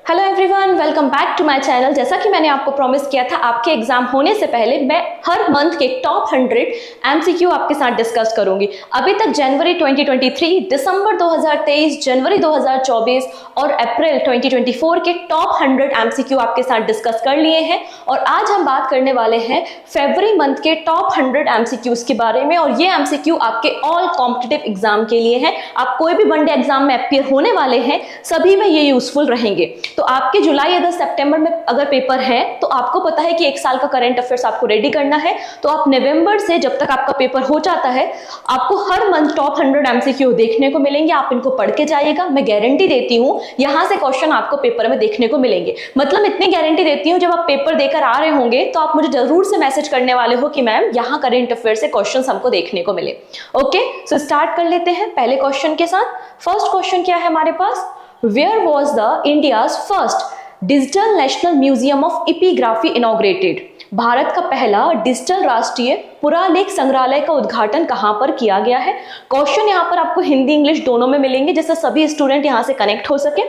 Hello everyone, welcome back to my channel. जैसा कि मैंने आपको प्रॉमिस किया था, आपके एग्जाम होने से पहले मैं हर मंथ के टॉप 100 एमसीक्यू आपके साथ डिस्कस करूंगी। अभी तक जनवरी 2023, दिसंबर 2023, जनवरी 2024 और अप्रैल 2024 के टॉप 100 एमसीक्यू आपके साथ डिस्कस कर लिए हैं और आज हम बात करने वाले हैं फरवरी मंथ के टॉप 100 एमसीक्यूज के बारे में। और ये एमसीक्यू आपके ऑल कॉम्पिटिटिव एग्जाम के लिए हैं। आप कोई भी वनडे एग्जाम में अपीयर होने वाले हैं, सभी में ये यूजफुल रहेंगे। तो आपके जुलाई या सितंबर में अगर पेपर है तो आपको पता है कि एक साल का करंट अफेयर्स आपको रेडी करना है। तो आप नवंबर से जब तक आपका पेपर हो जाता है, आपको हर मंथ टॉप 100 एमसीक्यू देखने को मिलेंगे। आप इनको पढ़ के जाइएगा, मैं गारंटी देती हूं यहां से क्वेश्चन आपको पेपर में देखने को मिलेंगे। मतलब इतनी गारंटी देती हूं, जब आप पेपर देकर आ रहे होंगे तो आप मुझे जरूर से मैसेज करने वाले हो कि मैम यहाँ करंट अफेयर से क्वेश्चन हमको देखने को मिले। ओके, सो स्टार्ट कर लेते हैं पहले क्वेश्चन के साथ। फर्स्ट क्वेश्चन क्या है हमारे पास? Where was the India's first digital national museum of epigraphy inaugurated? Bharat का पहला डिजिटल राष्ट्रीय पुरालेख संग्रहालय का उद्घाटन कहां पर किया गया है? क्वेश्चन यहां पर आपको हिंदी इंग्लिश दोनों में मिलेंगे, जिससे सभी स्टूडेंट यहां से कनेक्ट हो सके।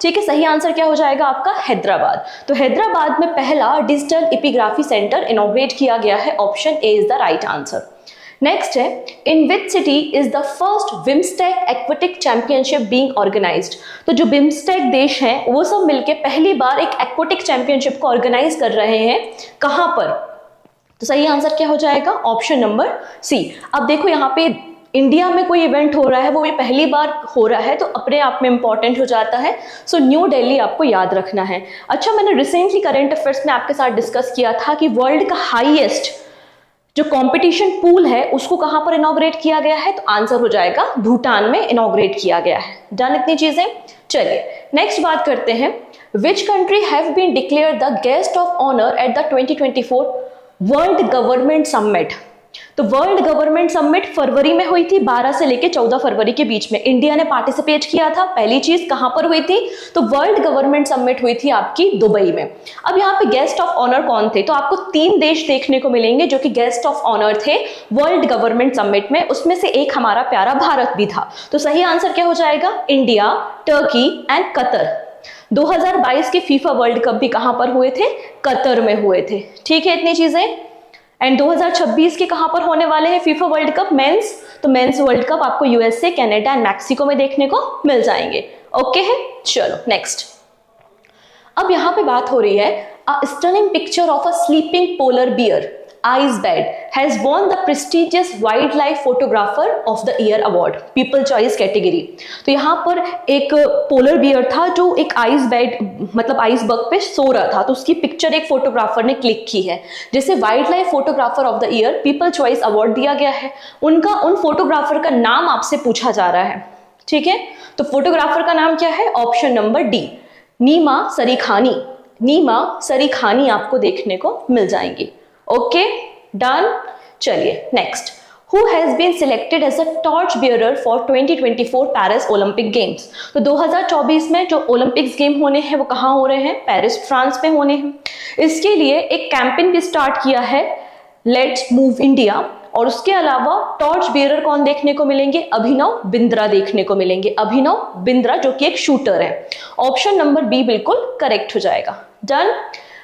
ठीक है, सही आंसर क्या हो जाएगा आपका? हैदराबाद। तो हैदराबाद में पहला डिजिटल एपिग्राफी सेंटर इनॉग्रेट किया गया है। Option A is the right answer. Next है, in which city is the first BIMSTEC aquatic championship being organised? तो जो बिम्स्टेक देश हैं वो सब मिलके पहली बार एक एक्वेटिक चैंपियनशिप को ऑर्गेनाइज कर रहे हैं। कहां पर? तो सही आंसर क्या हो जाएगा? Option number C. अब देखो यहाँ पे इंडिया में कोई इवेंट हो रहा है, वो ये पहली बार हो रहा है, तो अपने आप में इंपॉर्टेंट हो जाता है। सो न्यू दिल्ली आपको याद रखना है। अच्छा, मैंने रिसेंटली करंट अफेयर्स में आपके साथ डिस्कस किया था कि वर्ल्ड का हाईएस्ट जो कंपटीशन पूल है उसको कहां पर इनॉग्रेट किया गया है? तो आंसर हो जाएगा भूटान में इनॉग्रेट किया गया है। डन इतनी चीजें। चलिए नेक्स्ट बात करते हैं। Which country have been declared the guest of honour at the 2024 world government summit? तो वर्ल्ड गवर्नमेंट समिट फरवरी में हुई थी, 12 से लेकर 14 फरवरी के बीच में इंडिया ने पार्टिसिपेट किया था। पहली चीज कहां पर हुई थी? तो वर्ल्ड गवर्नमेंट समिट हुई थी आपकी दुबई में। अब यहाँ पे गेस्ट ऑफ ऑनर कौन थे? तो आपको 3 देश देखने को मिलेंगे जो कि गेस्ट ऑफ ऑनर थे वर्ल्ड गवर्नमेंट समिट में। उसमें से एक हमारा प्यारा भारत भी था। तो सही आंसर क्या हो जाएगा? India, Turkey and Qatar. 2022 के फीफा वर्ल्ड कप भी कहां पर हुए थे? कतर में हुए थे। ठीक है, इतनी चीजें। एंड 2026 के कहां पर होने वाले हैं फीफा वर्ल्ड कप? मेंस। तो मेंस वर्ल्ड कप आपको यूएसए, कनाडा एंड मैक्सिको में देखने को मिल जाएंगे। ओके है, चलो नेक्स्ट। अब यहां पे बात हो रही है, a stunning picture of a sleeping polar bear ice bed has won the prestigious wildlife photographer of the year award, people choice category. तो यहाँ पर एक पोलर बियर था जो एक आइस बेड मतलब आइस बग पे सो रहा था, तो उसकी पिक्चर एक फोटोग्राफर ने क्लिक की है, जिसे wild life photographer of the year people choice award दिया गया है। उन फोटोग्राफर का नाम आपसे पूछा जा रहा है। ठीक है, तो फोटोग्राफर का नाम क्या है? ऑप्शन नंबर डी, नीमा सरीखानी। नीमा सरीखानी आपको देखने को मिल जाएंगी। Okay, done. चलिए next. Who has been selected as a torch bearer for 2024 Paris Olympic games? तो 2024 में जो ओलंपिक्स गेम होने हैं वो कहाँ हो रहे हैं? पेरिस फ्रांस में होने हैं। इसके लिए एक कैंपेन भी स्टार्ट किया है, लेट्स मूव इंडिया। और उसके अलावा टॉर्च बेयरर कौन देखने को मिलेंगे? अभिनव बिंद्रा देखने को मिलेंगे। अभिनव बिंद्रा जो कि एक शूटर है। ऑप्शन नंबर बी बिल्कुल करेक्ट हो जाएगा। डन।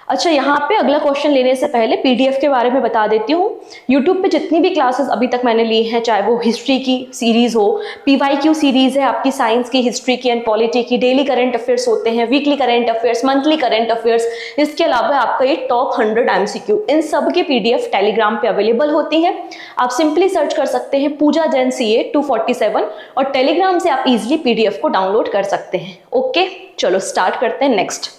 अच्छा, यहाँ पे अगला क्वेश्चन लेने से पहले पीडीएफ के बारे में बता देती हूँ। यूट्यूब पे जितनी भी क्लासेस अभी तक मैंने ली हैं, चाहे वो हिस्ट्री की सीरीज हो, पीवाईक्यू सीरीज है आपकी साइंस की, हिस्ट्री की एंड पॉलिटी की, डेली करंट अफेयर्स होते हैं, weekly current affairs, monthly current affairs, इसके अलावा आपका ये टॉप 100 एमसीक्यू, इन सब की पीडीएफ टेलीग्राम पे अवेलेबल होती है। आप सिंपली सर्च कर सकते हैं पूजा जैन CA 247 और टेलीग्राम से आप इजिली पीडीएफ को डाउनलोड कर सकते हैं। ओके, चलो स्टार्ट करते हैं। Next,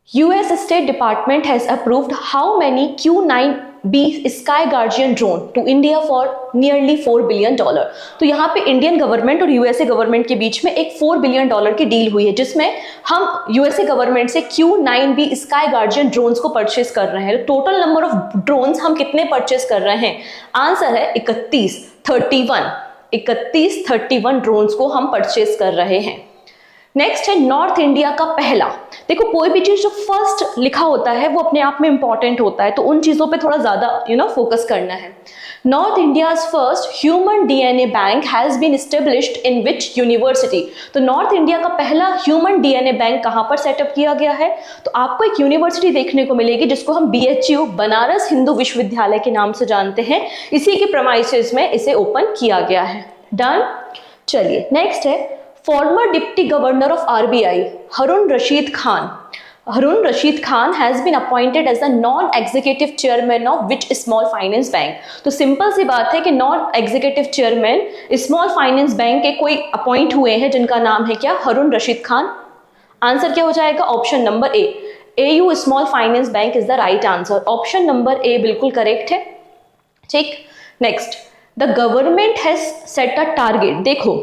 US State Department has approved how many Q9B Sky Guardian drone to India for nearly $4 billion? तो यहाँ पे इंडियन गवर्नमेंट और यूएसए गवर्नमेंट के बीच में एक $4 बिलियन की डील हुई है, जिसमें हम यूएसए गवर्नमेंट से Q9B Sky Guardian ड्रोन्स को परचेस कर रहे हैं। टोटल नंबर ऑफ ड्रोन्स हम कितने परचेस कर रहे हैं? आंसर है 31 ड्रोन्स को हम परचेस कर रहे हैं। नेक्स्ट है नॉर्थ इंडिया का पहला देखो कोई भी चीज जो फर्स्ट लिखा होता है वो अपने आप में इंपॉर्टेंट होता है, तो उन चीजों पे थोड़ा ज्यादा फोकस करना है। North India's first human DNA bank has been established in which university? तो नॉर्थ इंडिया का पहला ह्यूमन डीएनए बैंक कहां पर सेटअप किया गया है? तो आपको एक यूनिवर्सिटी देखने को मिलेगी जिसको हम BHU बनारस हिंदू विश्वविद्यालय के नाम से जानते हैं, इसी के प्रेमाइसेस में इसे ओपन किया गया है। डन। चलिए नेक्स्ट है former deputy governor of RBI Harun Rashid Khan. Harun Rashid Khan has been appointed as the non-executive chairman of which small finance bank? तो सिंपल सी बात है कि non executive chairman small finance bank के कोई अपॉइंट हुए हैं जिनका नाम है क्या? हारून रशीद खान। आंसर क्या हो जाएगा? Option number A, AU small finance bank is the right answer. Option number A बिल्कुल करेक्ट है। ठीक, next, the government has set a target. देखो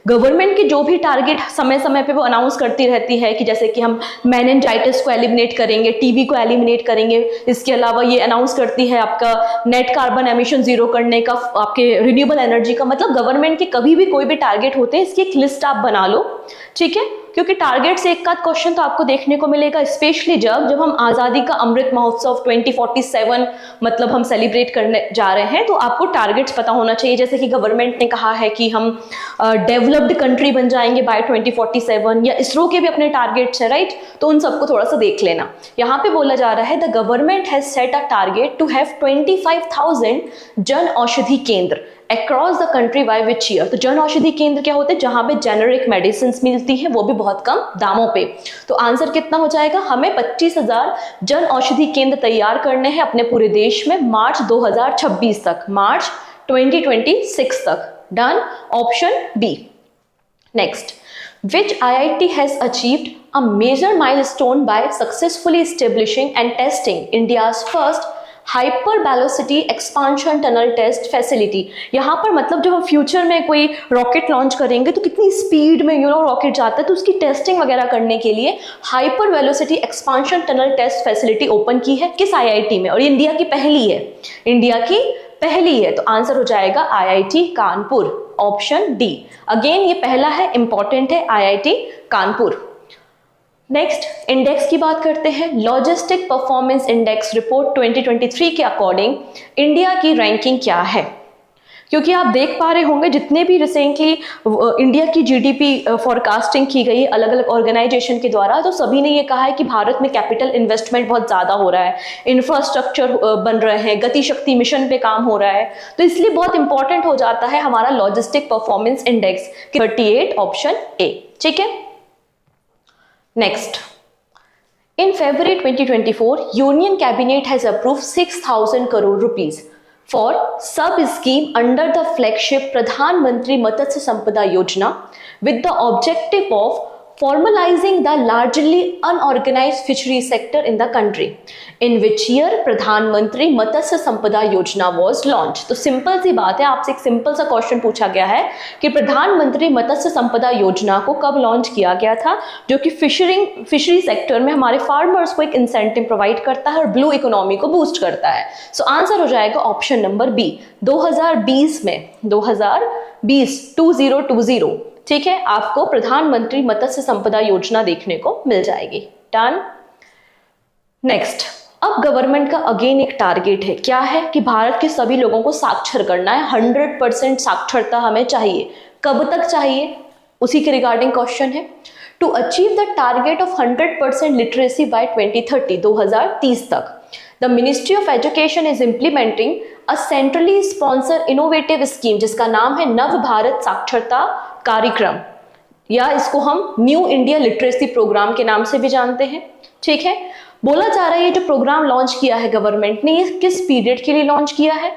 गवर्नमेंट के जो भी टारगेट समय समय पे वो अनाउंस करती रहती है कि जैसे कि हम मेनिंजाइटिस को एलिमिनेट करेंगे, टीबी को एलिमिनेट करेंगे, इसके अलावा ये अनाउंस करती है आपका नेट कार्बन एमिशन जीरो करने का, आपके रिन्यूएबल एनर्जी का। मतलब गवर्नमेंट के कभी भी कोई भी टारगेट होते हैं इसकी एक लिस्ट आप बना लो, ठीक है, क्योंकि टारगेट से एक आध क्वेश्चन तो आपको देखने को मिलेगा, स्पेशली जब हम आजादी का अमृत महोत्सव 2047 मतलब हम सेलिब्रेट करने जा रहे हैं, तो आपको टारगेट्स पता होना चाहिए। जैसे कि गवर्नमेंट ने कहा है कि हम डेवलप्ड कंट्री बन जाएंगे बाय 2047, या इसरो के भी अपने टारगेट्स है, राइट, तो उन सबको थोड़ा सा देख लेना। यहाँ पे बोला जा रहा है the government has set a target to have 25,000 Jan Aushadhi Kendra across the country by which year. तो जन औषधि केंद्र क्या होते हैं? जहां पे जेनेरिक मेडिसिन मिलती हैं, वो भी बहुत कम दामों पे। तो आंसर कितना हो जाएगा? हमें 25,000 जन औषधि केंद्र तैयार करने हैं अपने पूरे देश में मार्च 2026 तक, मार्च 2026 तक। Done. Option B. Next, which IIT has achieved a major milestone by successfully establishing and testing India's first hyper velocity expansion tunnel test facility. यहाँ पर मतलब जब हम फ्यूचर में कोई रॉकेट लॉन्च करेंगे तो कितनी स्पीड में रॉकेट जाता है, तो उसकी टेस्टिंग वगैरह करने के लिए hyper velocity expansion tunnel test facility open की है। किस IIT में? और इंडिया की पहली है, इंडिया की पहली है। तो आंसर हो जाएगा IIT Kanpur, option D. Again ये पहला है, इंपॉर्टेंट है, IIT कानपुर। नेक्स्ट, इंडेक्स की बात करते हैं। लॉजिस्टिक परफॉर्मेंस इंडेक्स रिपोर्ट 2023 के अकॉर्डिंग इंडिया की रैंकिंग क्या है? क्योंकि आप देख पा रहे होंगे जितने भी रिसेंटली इंडिया की GDP फॉरकास्टिंग की गई अलग अलग ऑर्गेनाइजेशन के द्वारा, तो सभी ने ये कहा है कि भारत में कैपिटल इन्वेस्टमेंट बहुत ज़्यादा हो रहा है, इंफ्रास्ट्रक्चर बन रहे हैं, गति शक्ति मिशन पे काम हो रहा है, तो इसलिए बहुत इंपॉर्टेंट हो जाता है हमारा logistic performance index 38, option A. ठीक है, next, in February 2024, Union Cabinet has approved 6,000 crore rupees for sub-scheme under the flagship Pradhan Mantri Matsya Sampada Yojana with the objective of formalizing the largely unorganized fishery sector in the country. In which year Pradhan Mantri Matsya Sampada Yojana was launched? तो simple सी बात है, आपसे एक simple सा question पूछा गया है कि प्रधानमंत्री मत्स्य संपदा योजना को कब लॉन्च किया गया था, जो कि फिशरी सेक्टर में हमारे फार्मर्स को एक इंसेंटिव प्रोवाइड करता है और ब्लू इकोनॉमी को बूस्ट करता है। सो आंसर हो जाएगा ऑप्शन नंबर बी, 2020 में, 2020। ठीक है, आपको प्रधानमंत्री मत्स्य संपदा योजना देखने को मिल जाएगी। डन। नेक्स्ट, अब गवर्नमेंट का अगेन एक टारगेट है, क्या है कि भारत के सभी लोगों को साक्षर करना है, 100% साक्षरता हमें चाहिए। कब तक चाहिए, उसी के रिगार्डिंग क्वेश्चन है। To achieve the target of 100% literacy by 2030, 2030 तक, the ministry of education is implementing a centrally sponsor innovative scheme जिसका नाम है नव भारत साक्षरता कार्यक्रम, या इसको हम न्यू इंडिया लिटरेसी प्रोग्राम के नाम से भी जानते हैं। ठीक है, बोला जा रहा है ये जो प्रोग्राम लॉन्च किया है गवर्नमेंट ने, ये किस पीरियड के लिए लॉन्च किया है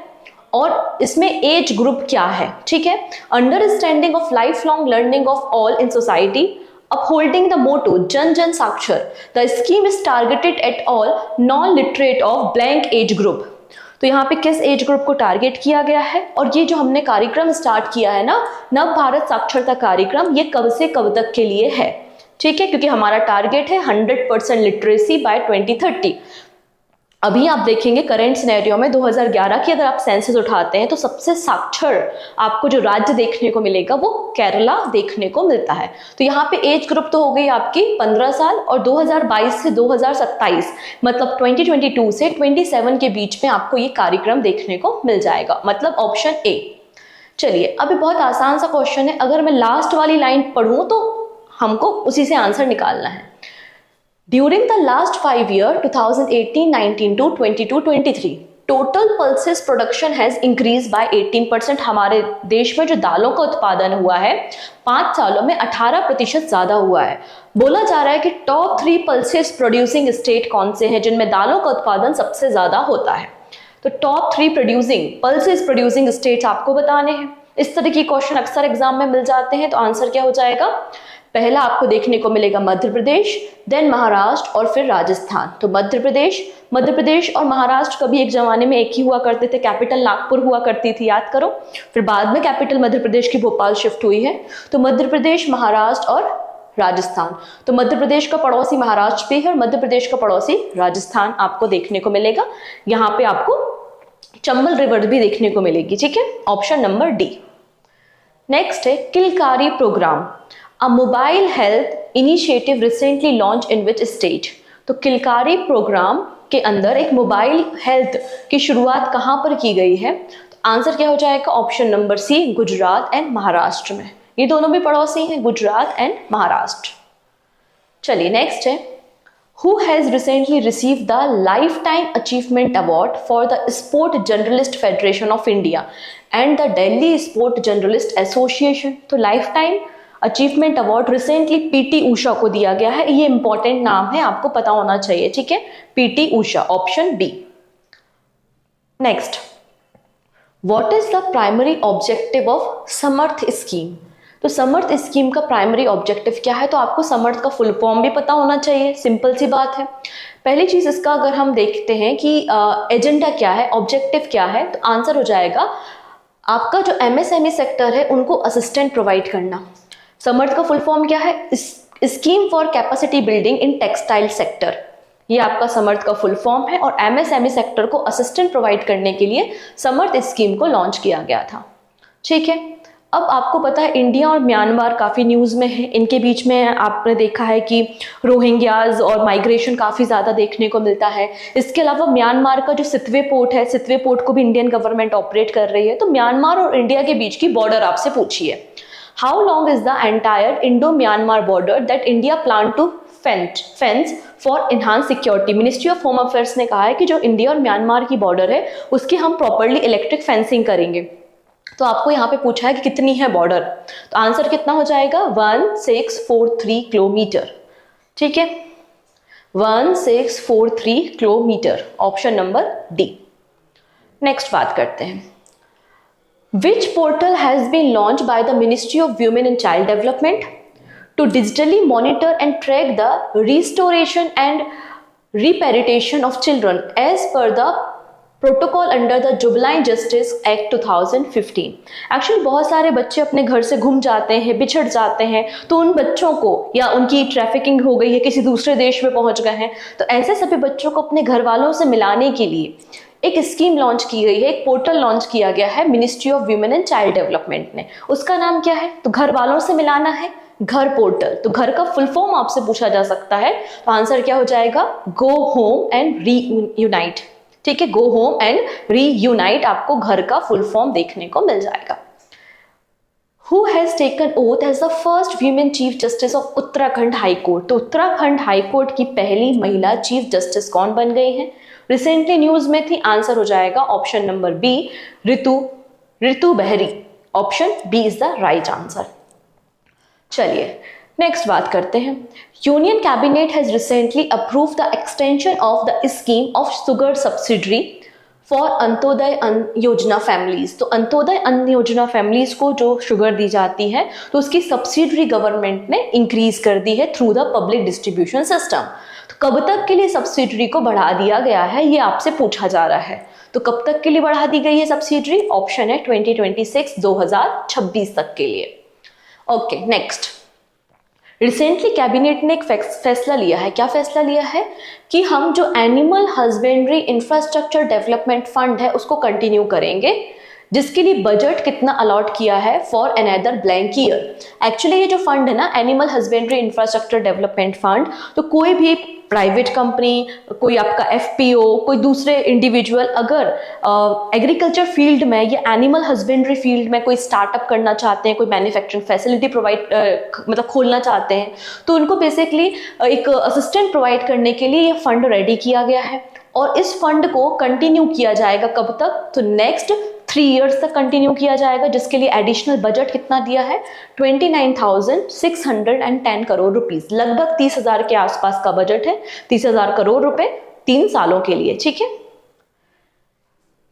और इसमें एज ग्रुप क्या है। ठीक है, understanding of life long learning of all in society, upholding the motto जन जन साक्षर, the scheme is targeted at all non-literate of blank age group। तो यहाँ पे किस एज ग्रुप को टारगेट किया गया है, और ये जो हमने कार्यक्रम स्टार्ट किया है ना, नव भारत साक्षरता कार्यक्रम, ये कब से कब तक के लिए है? ठीक है, क्योंकि हमारा टारगेट है 100% लिटरेसी बाय 2030। अभी आप देखेंगे करंट सिनेरियो में 2011 की अगर आप सेंसस उठाते हैं तो सबसे साक्षर आपको जो राज्य देखने को मिलेगा वो केरला देखने को मिलता है। तो यहाँ पे एज ग्रुप तो हो गई आपकी 15 साल, और 2022 से 2027 मतलब 2022 से 27 के बीच में आपको ये कार्यक्रम देखने को मिल जाएगा, मतलब ऑप्शन ए। चलिए अभी बहुत आसान सा क्वेश्चन है, अगर मैं लास्ट वाली लाइन पढ़ूं तो हमको उसी से आंसर निकालना है। During the last 5 years, 2018-19 to 22-23, total pulses production has increased by 18%। हमारे देश में जो दालों का उत्पादन हुआ है 5 सालों में 18% ज्यादा हुआ है। बोला जा रहा है कि टॉप 3 पल्सेस प्रोड्यूसिंग स्टेट कौन से हैं जिनमें दालों का उत्पादन सबसे ज्यादा होता है। तो टॉप 3 पल्सेस प्रोड्यूसिंग स्टेट आपको बताने हैं। इस तरह की क्वेश्चन अक्सर एग्जाम में मिल जाते हैं। तो आंसर क्या हो जाएगा? पहला आपको देखने को मिलेगा मध्य प्रदेश, देन महाराष्ट्र और फिर राजस्थान। तो मध्य प्रदेश और महाराष्ट्र कभी एक जमाने में एक ही हुआ करते थे, कैपिटल नागपुर हुआ करती थी, याद करो। फिर बाद में कैपिटल मध्य प्रदेश की भोपाल शिफ्ट हुई है। तो मध्य प्रदेश, महाराष्ट्र और राजस्थान। तो मध्य प्रदेश का पड़ोसी महाराष्ट्र भी है और मध्य प्रदेश का पड़ोसी राजस्थान आपको देखने को मिलेगा। यहाँ पे आपको चंबल रिवर भी देखने को मिलेगी, ठीक है, ऑप्शन नंबर डी। नेक्स्ट है किलकारी programme, A mobile health initiative recently launched in which state? तो किलकारी प्रोग्राम के अंदर एक मोबाइल हेल्थ की शुरुआत कहाँ पर की गई है? तो आंसर क्या हो जाएगा? Option number C, Gujarat and Maharashtra में। ये दोनों भी पड़ोसी हैं, गुजरात एंड महाराष्ट्र। चलिए नेक्स्ट है, Who has recently received the Lifetime Achievement Award for the Sport Journalist Federation of India and the Delhi Sport Journalist Association? तो lifetime achievement award recently PT Usha को दिया गया है। ये इंपॉर्टेंट नाम है, आपको पता होना चाहिए, ठीक है, PT Usha, option B. Next, what is the primary objective of Samarth scheme? तो समर्थ स्कीम का प्राइमरी ऑब्जेक्टिव क्या है? तो आपको समर्थ का फुल फॉर्म भी पता होना चाहिए, सिंपल सी बात है। पहली चीज इसका अगर हम देखते हैं कि एजेंडा क्या है, ऑब्जेक्टिव क्या है, तो आंसर हो जाएगा आपका जो एमएसएमई सेक्टर है उनको असिस्टेंट प्रोवाइड करना। समर्थ का फुल फॉर्म क्या है? Scheme for capacity building in textile sector, ये आपका समर्थ का फुल फॉर्म है। और एमएसएमई सेक्टर को असिस्टेंट प्रोवाइड करने के लिए समर्थ स्कीम को लॉन्च किया गया था, ठीक है। अब आपको पता है इंडिया और म्यांमार काफ़ी न्यूज़ में है। इनके बीच में आपने देखा है कि रोहिंग्याज और माइग्रेशन काफ़ी ज़्यादा देखने को मिलता है। इसके अलावा म्यांमार का जो सितवे पोर्ट है, सितवे पोर्ट को भी इंडियन गवर्नमेंट ऑपरेट कर रही है। तो म्यांमार और इंडिया के बीच की बॉर्डर आपसे पूछिए, How long is the entire Indo-Myanmar border that India plan to fence for enhanced security? Ministry of home affairs ने कहा है कि जो इंडिया और म्यांमार की बॉर्डर है उसकी हम प्रॉपरली इलेक्ट्रिक फेंसिंग करेंगे। तो आपको यहाँ पे पूछा है कि कितनी है बॉर्डर, तो आंसर कितना हो जाएगा? 1643 किलोमीटर, ठीक है, 1643 kilometre, option number D. Next बात करते हैं, Which portal has been launched by the Ministry of Women and Child Development to digitally monitor and track the restoration and repatriation of children as per the protocol under the Juvenile Justice Act 2015? Actually बहुत सारे बच्चे अपने घर से गुम जाते हैं, बिछड़ जाते हैं, तो उन बच्चों को या उनकी ट्रैफिकिंग हो गई है, किसी दूसरे देश में पहुंच गए हैं, तो ऐसे सभी बच्चों को अपने घर वालों से मिलाने के लिए एक स्कीम लॉन्च की गई है, एक पोर्टल लॉन्च किया गया है ministry of women and child development ने। उसका नाम क्या है? तो घर वालों से मिलाना है, घर पोर्टल। तो घर का फुल फॉर्म आपसे पूछा जा सकता है, तो आंसर क्या हो जाएगा? गो होम एंड रीयूनाइट, ठीक है, गो होम एंड रीयूनाइट आपको घर का फुल फॉर्म देखने को मिल जाएगा। Who has taken oath as the first women chief justice of Uttarakhand high court? तो उत्तराखंड हाई कोर्ट की पहली महिला चीफ जस्टिस कौन बन गई हैं? रिसेंटली न्यूज में थी, आंसर हो जाएगा option number B, Ritu Bahri, option B is the right answer. चलिए नेक्स्ट बात करते हैं, union cabinet has recently approved the extension of the scheme of sugar subsidiary for Antyodaya Anna Yojana families. तो अंत्योदय अन्न योजना फैमिलीज को जो शुगर दी जाती है तो उसकी सब्सिडरी गवर्नमेंट ने इंक्रीज कर दी है through the public distribution system. तो कब तक के लिए सब्सिडरी को बढ़ा दिया गया है, ये आपसे पूछा जा रहा है। तो कब तक के लिए बढ़ा दी गई है सब्सिडरी? ऑप्शन है 2026 तक के लिए। ओके नेक्स्ट, रिसेंटली कैबिनेट ने एक फैसला लिया है। क्या फैसला लिया है कि हम जो animal husbandry infrastructure development fund है उसको कंटिन्यू करेंगे, जिसके लिए बजट कितना अलॉट किया है for another blank year. Actually ये जो फंड है ना, animal husbandry infrastructure development fund, तो कोई भी प्राइवेट कंपनी, कोई आपका एफपीओ, कोई दूसरे इंडिविजुअल अगर एग्रीकल्चर फील्ड में या एनिमल हस्बेंड्री फील्ड में कोई स्टार्टअप करना चाहते हैं, कोई मैन्युफैक्चरिंग फैसिलिटी प्रोवाइड मतलब खोलना चाहते हैं, तो उनको बेसिकली एक असिस्टेंट प्रोवाइड करने के लिए ये फंड रेडी किया गया है। और इस फंड को कंटिन्यू किया जाएगा कब तक, तो नेक्स्ट 3 इयर्स तक कंटिन्यू किया जाएगा, जिसके लिए एडिशनल बजट कितना दिया है 29,610 करोड़ रुपीस, लगभग 30,000 के आसपास का बजट है, 30,000 करोड़ रुपए 3 सालों के लिए। ठीक है,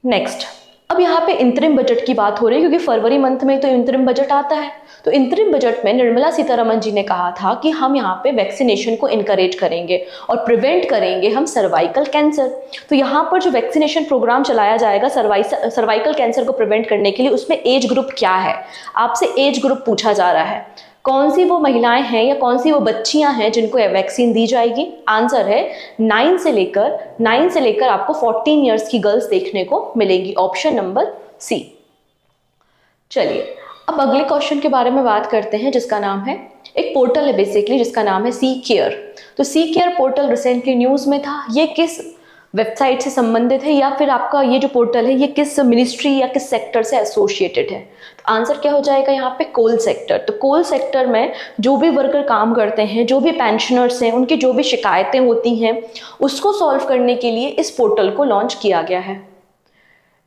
नेक्स्ट अब यहाँ पे इंतरिम बजट की बात हो रही है, क्योंकि फरवरी मंथ में तो इंतरिम बजट आता है। तो इंतरिम बजट में निर्मला सीतारमण जी ने कहा था कि हम यहाँ पे वैक्सीनेशन को इनकरेज करेंगे और प्रिवेंट करेंगे हम सर्वाइकल कैंसर। तो यहाँ पर जो वैक्सीनेशन प्रोग्राम चलाया जाएगा सर्वाइकल कैंसर को प्रिवेंट करने के लिए, उसमें एज ग्रुप क्या है, आपसे एज ग्रुप पूछा जा रहा है। कौन सी वो महिलाएं हैं या कौन सी वो बच्चियां हैं जिनको वैक्सीन दी जाएगी? आंसर है 9 से लेकर आपको 14 इयर्स की गर्ल्स देखने को मिलेंगी, ऑप्शन नंबर सी। चलिए अब अगले क्वेश्चन के बारे में बात करते हैं, जिसका नाम है, एक पोर्टल है बेसिकली जिसका नाम है सी केयर। तो सी केयर पोर्टल रिसेंटली न्यूज में था। ये किस वेबसाइट से संबंधित है, या फिर आपका ये जो पोर्टल है ये किस मिनिस्ट्री या किस सेक्टर से एसोसिएटेड है? तो आंसर क्या हो जाएगा यहाँ पे, कोल सेक्टर। तो कोल सेक्टर में जो भी वर्कर काम करते हैं, जो भी पेंशनर्स हैं, उनकी जो भी शिकायतें होती हैं, उसको सॉल्व करने के लिए इस पोर्टल को लॉन्च किया गया है।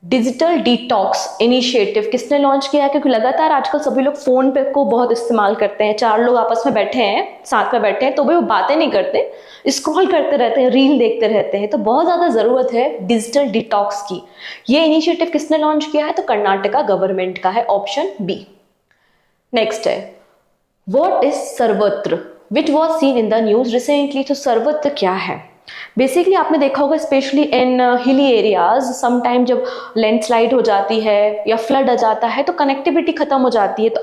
डिजिटल डिटॉक्स इनिशिएटिव किसने लॉन्च किया है? क्योंकि लगातार आजकल सभी लोग फोन पे को बहुत इस्तेमाल करते हैं। 4 लोग आपस में बैठे हैं, साथ में बैठे हैं, तो भी वो बातें नहीं करते, स्क्रॉल करते रहते हैं, रील देखते रहते हैं। तो बहुत ज्यादा जरूरत है डिजिटल डिटॉक्स की। ये इनिशिएटिव किसने लॉन्च किया है? तो कर्नाटका गवर्नमेंट का है, ऑप्शन बी। नेक्स्ट है, व्हाट इज सर्वत्र which was seen in the news recently. तो सर्वत्र क्या है? बेसिकली आपने देखा होगा specially in hilly areas, sometime जब लैंडस्लाइड हो जाती है या फ्लड आ जाता है तो कनेक्टिविटी खत्म हो जाती है। तो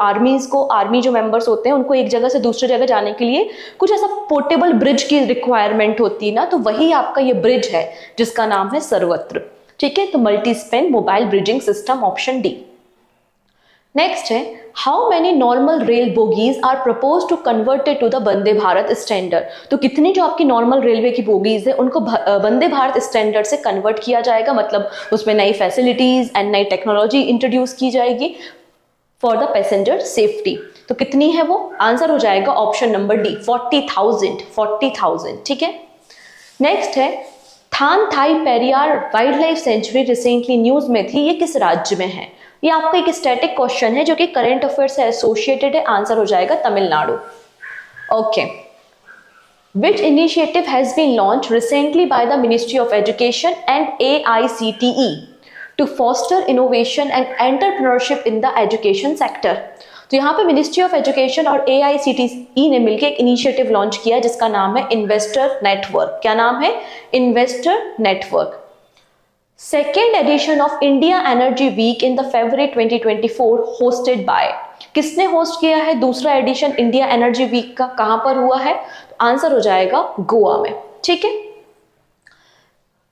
आर्मी जो मेंबर्स होते हैं उनको एक जगह से दूसरी जगह जाने के लिए कुछ ऐसा पोर्टेबल ब्रिज की रिक्वायरमेंट होती है ना, तो वही आपका ये ब्रिज है जिसका नाम है सर्वत्र। ठीक है, तो multi span mobile bridging system, option D. Next है, how many normal rail bogies are propose to converted to the Vande Bharat standard. तो कितनी जो आपकी नॉर्मल रेलवे की बोगीज है उनको वंदे भारत स्टैंडर्ड से कन्वर्ट किया जाएगा, मतलब उसमें नई फैसिलिटीज एंड नई टेक्नोलॉजी इंट्रोड्यूस की जाएगी फॉर द पैसेंजर सेफ्टी। तो कितनी है वो? आंसर हो जाएगा ऑप्शन नंबर डी, 40,000। ठीक है, नेक्स्ट है, Thanthai Periyar wildlife sanctuary recently news में थी, ये किस राज्य में है? ये आपका एक स्टैटिक क्वेश्चन है जो कि करंट अफेयर से एसोसिएटेड है। आंसर हो जाएगा Tamil Nadu. Okay, which initiative has been launch recently by the ministry of education and AICTE to foster innovation and entrepreneurship in the education sector. तो यहाँ पे मिनिस्ट्री ऑफ एजुकेशन और AICTE ने मिलकर एक इनिशिएटिव लॉन्च किया जिसका नाम है इन्वेस्टर नेटवर्क। क्या नाम है? Investor network. Second edition of India energy week in the February 2024 hosted by, किसने होस्ट किया है दूसरा एडिशन इंडिया एनर्जी वीक का? कहां पर हुआ है? तो आंसर हो जाएगा गोवा में। ठीक है,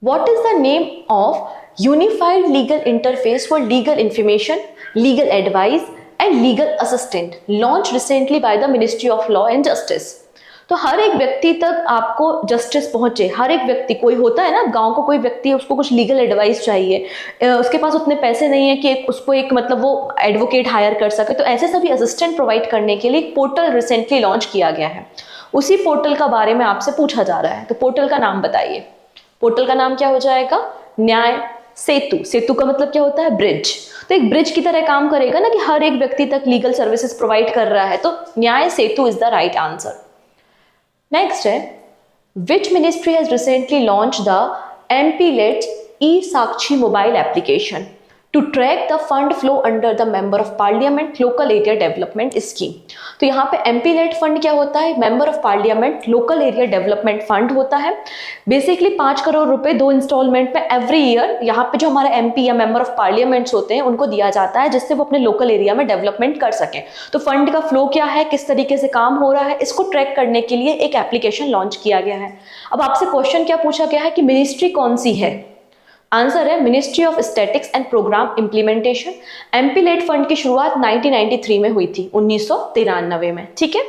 what is the name of unified legal interface for legal information, legal advice and legal assistant, launch recently by the ministry of law and justice. तो हर एक व्यक्ति तक आपको जस्टिस पहुंचे, हर एक व्यक्ति, कोई होता है ना गांव को कोई व्यक्ति है उसको कुछ लीगल एडवाइस चाहिए, उसके पास उतने पैसे नहीं है कि उसको एक मतलब वो एडवोकेट हायर कर सके, तो ऐसे सभी असिस्टेंट प्रोवाइड करने के लिए एक पोर्टल रिसेंटली लॉन्च किया गया है। उसी पोर्टल का बारे में आपसे पूछा जा रहा है, तो पोर्टल का नाम बताइए। पोर्टल का नाम क्या हो जाएगा? न्याय सेतु। सेतु का मतलब क्या होता है? ब्रिज। तो एक ब्रिज की तरह काम करेगा ना कि हर एक व्यक्ति तक लीगल सर्विसेज प्रोवाइड कर रहा है, तो Nyaya Setu is the right answer. Next है, which ministry has recently launch the MPLETS e-Sakshi mobile application to track the fund flow under the member of parliament local area development scheme. तो यहाँ पे MP LAD fund क्या होता है, member of parliament local area development fund होता है। Basically 5 crore रुपए 2 instalment में एवरी ईयर यहाँ पे जो हमारे एमपी या मेंबर ऑफ पार्लियामेंट्स होते हैं उनको दिया जाता है, जिससे वो अपने लोकल एरिया में डेवलपमेंट कर सकें। तो फंड का फ्लो क्या है, किस तरीके से काम हो रहा है, इसको ट्रैक करने के लिए एक एप्लीकेशन लॉन्च किया गया है। अब आपसे क्वेश्चन क्या पूछा गया है कि मिनिस्ट्री कौन सी है, आंसर है ministry of statics and programme implementation. MP LAD fund की शुरुआत 1993 में हुई थी, 1993 में, ठीक है।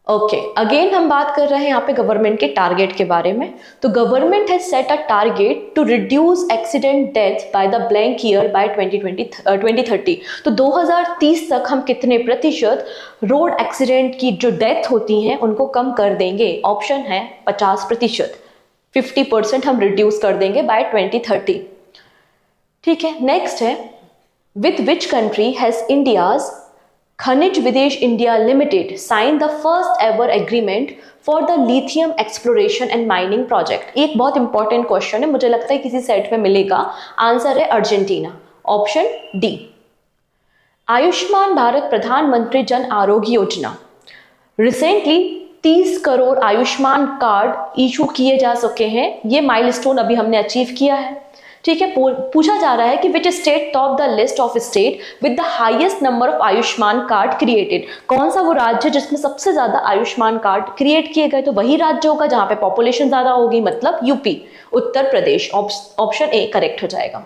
ओके, अगेन हम बात कर रहे हैं यहाँ पे गवर्नमेंट के टारगेट के बारे में। तो government has set a target to reduce accident death by the blank year by 2030। तो 2030 तक हम कितने प्रतिशत रोड एक्सीडेंट की जो डेथ होती हैं उनको कम कर देंगे? ऑप्शन है 50%, 50% हम रिड्यूस कर देंगे बाय 2030, ठीक है। नेक्स्ट है, with which country has India's Khanij Videsh India limited sign the first ever agreement for the lithium exploration and mining project. एक बहुत इंपॉर्टेंट क्वेश्चन है, मुझे लगता है किसी सेट में मिलेगा। आंसर है Argentina, option D. Ayushman Bharat प्रधानमंत्री Jan Arogya Yojana, recently 30 crore Ayushman card issue किए जा सके हैं, ये माइलस्टोन अभी हमने अचीव किया है, ठीक है। पूछा जा रहा है कि विच state top the list of state with the highest number of Ayushman card created. कौन सा वो राज्य जिसमें सबसे ज्यादा आयुष्मान कार्ड क्रिएट किए गए? तो वही राज्य होगा जहां पे पॉपुलेशन ज्यादा होगी, मतलब UP, Uttar Pradesh. Option A correct हो जाएगा।